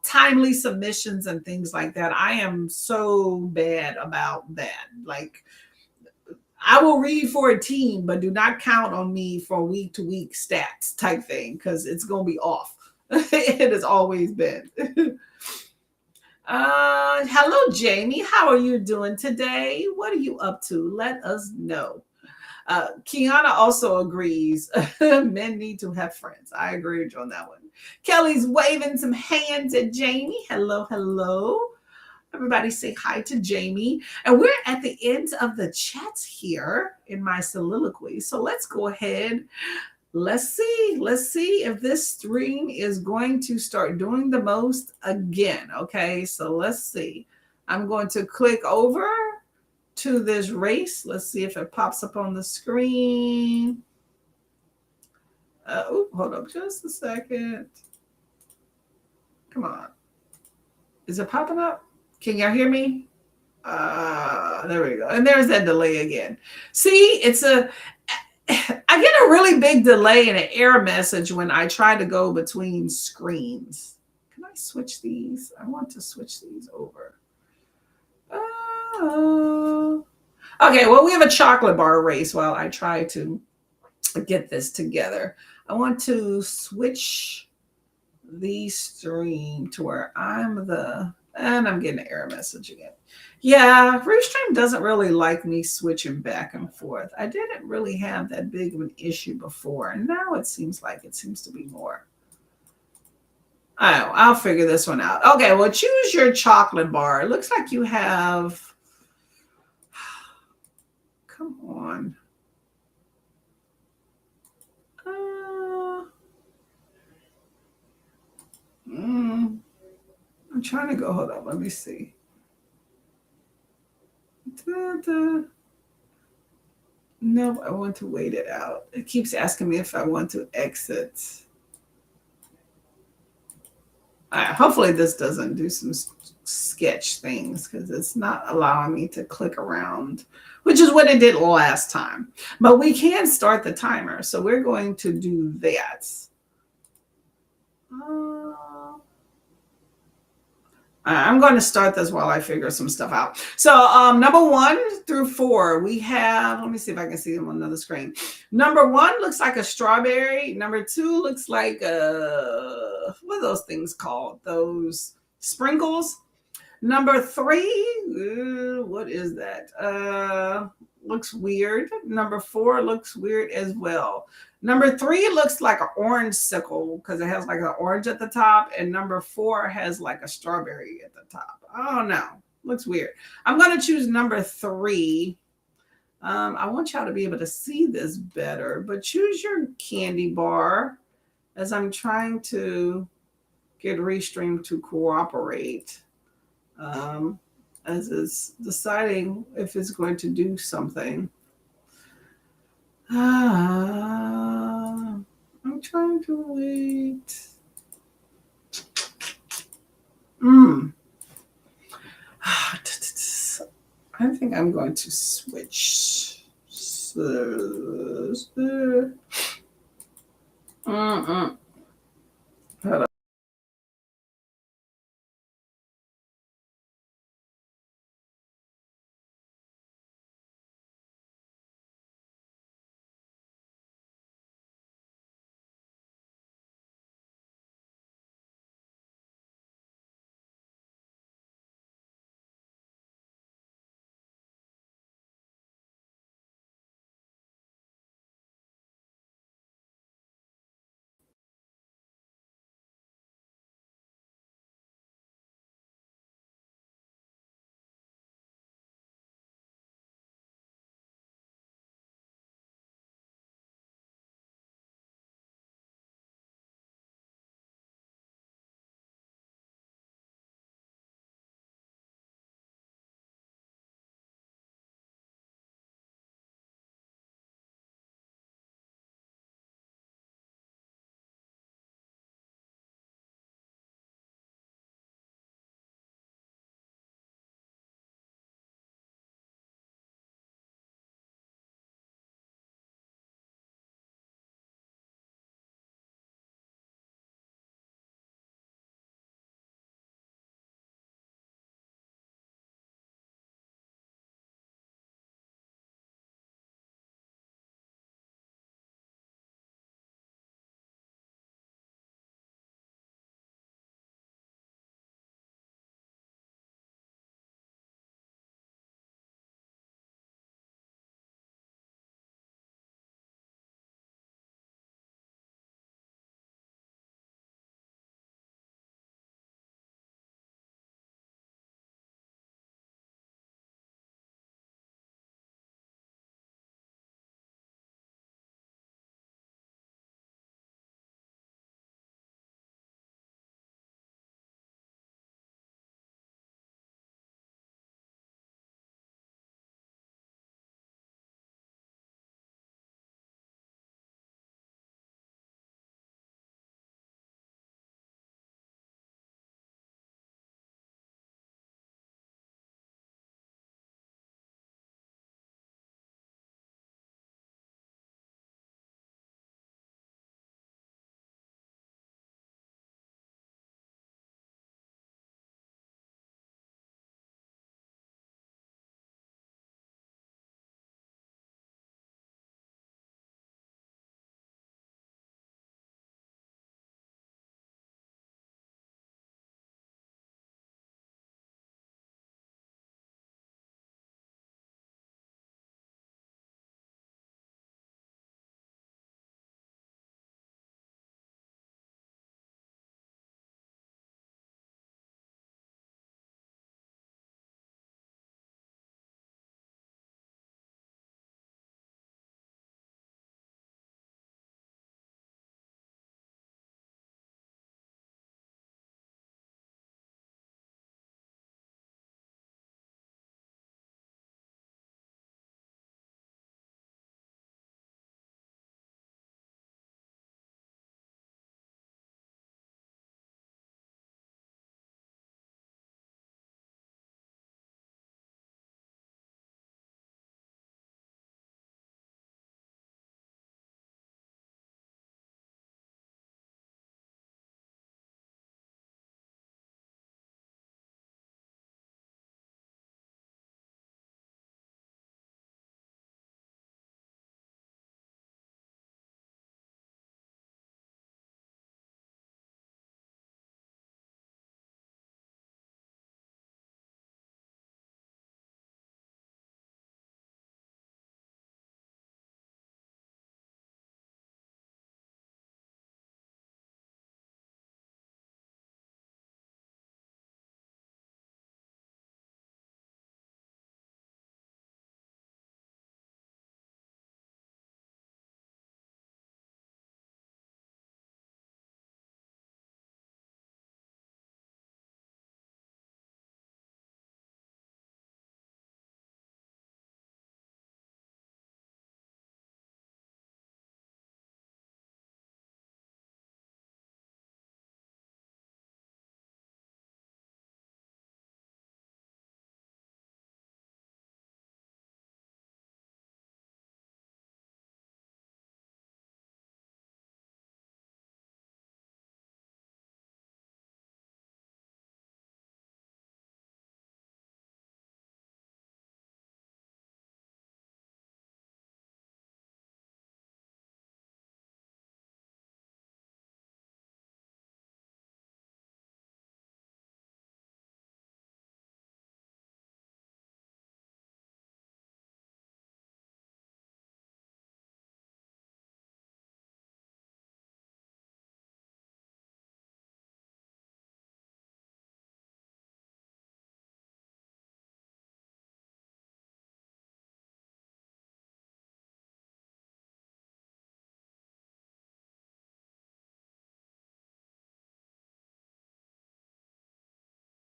timely submissions and things like that. I am so bad about that. Like, I will read for a team, but do not count on me for week to week stats type thing, because it's going to be off. It has always been. Hello, Jamie. How are you doing today? What are you up to? Let us know. Kiana also agrees. Men need to have friends. I agree with you on that one. Kelly's waving some hands at Jamie. Hello, hello. Everybody say hi to Jamie. And we're at the end of the chat here in my soliloquy. So let's go ahead Let's see. Let's see if this stream is going to start doing the most again. Okay, so let's see. I'm going to click over to this race. Let's see if it pops up on the screen. Hold up just a second. Come on. Is it popping up? Can y'all hear me? There we go. And there's that delay again. See, I get a really big delay and an error message when I try to go between screens. Can I switch these? I want to switch these over. Okay, well, we have a chocolate bar race while I try to get this together. I want to switch the stream to where and I'm getting an error message again. Yeah, Restream doesn't really like me switching back and forth. I didn't really have that big of an issue before, and now it seems to be more. I'll figure this one out. Okay, well, choose your chocolate bar. It looks like you have. Come on. I'm trying to go. Hold on. Let me see. No, I want to wait it out. It keeps asking me if I want to exit. Hopefully this doesn't do some sketch things because it's not allowing me to click around, which is what it did last time. But we can start the timer, so we're going to do that. I'm going to start this while I figure some stuff out. So number 1 through 4, we have, let me see if I can see them on another screen. Number 1 looks like a strawberry. Number 2 looks like what are those things called? Those sprinkles. Number 3, what is that? Looks weird. Number 4 looks weird as well. Number 3 looks like an orange sickle because it has like an orange at the top. And number 4 has like a strawberry at the top. Oh no, looks weird. I'm going to choose number 3. I want y'all to be able to see this better, but choose your candy bar as I'm trying to get Restream to cooperate. As it's deciding if it's going to do something. I'm trying to wait. I think I'm going to switch.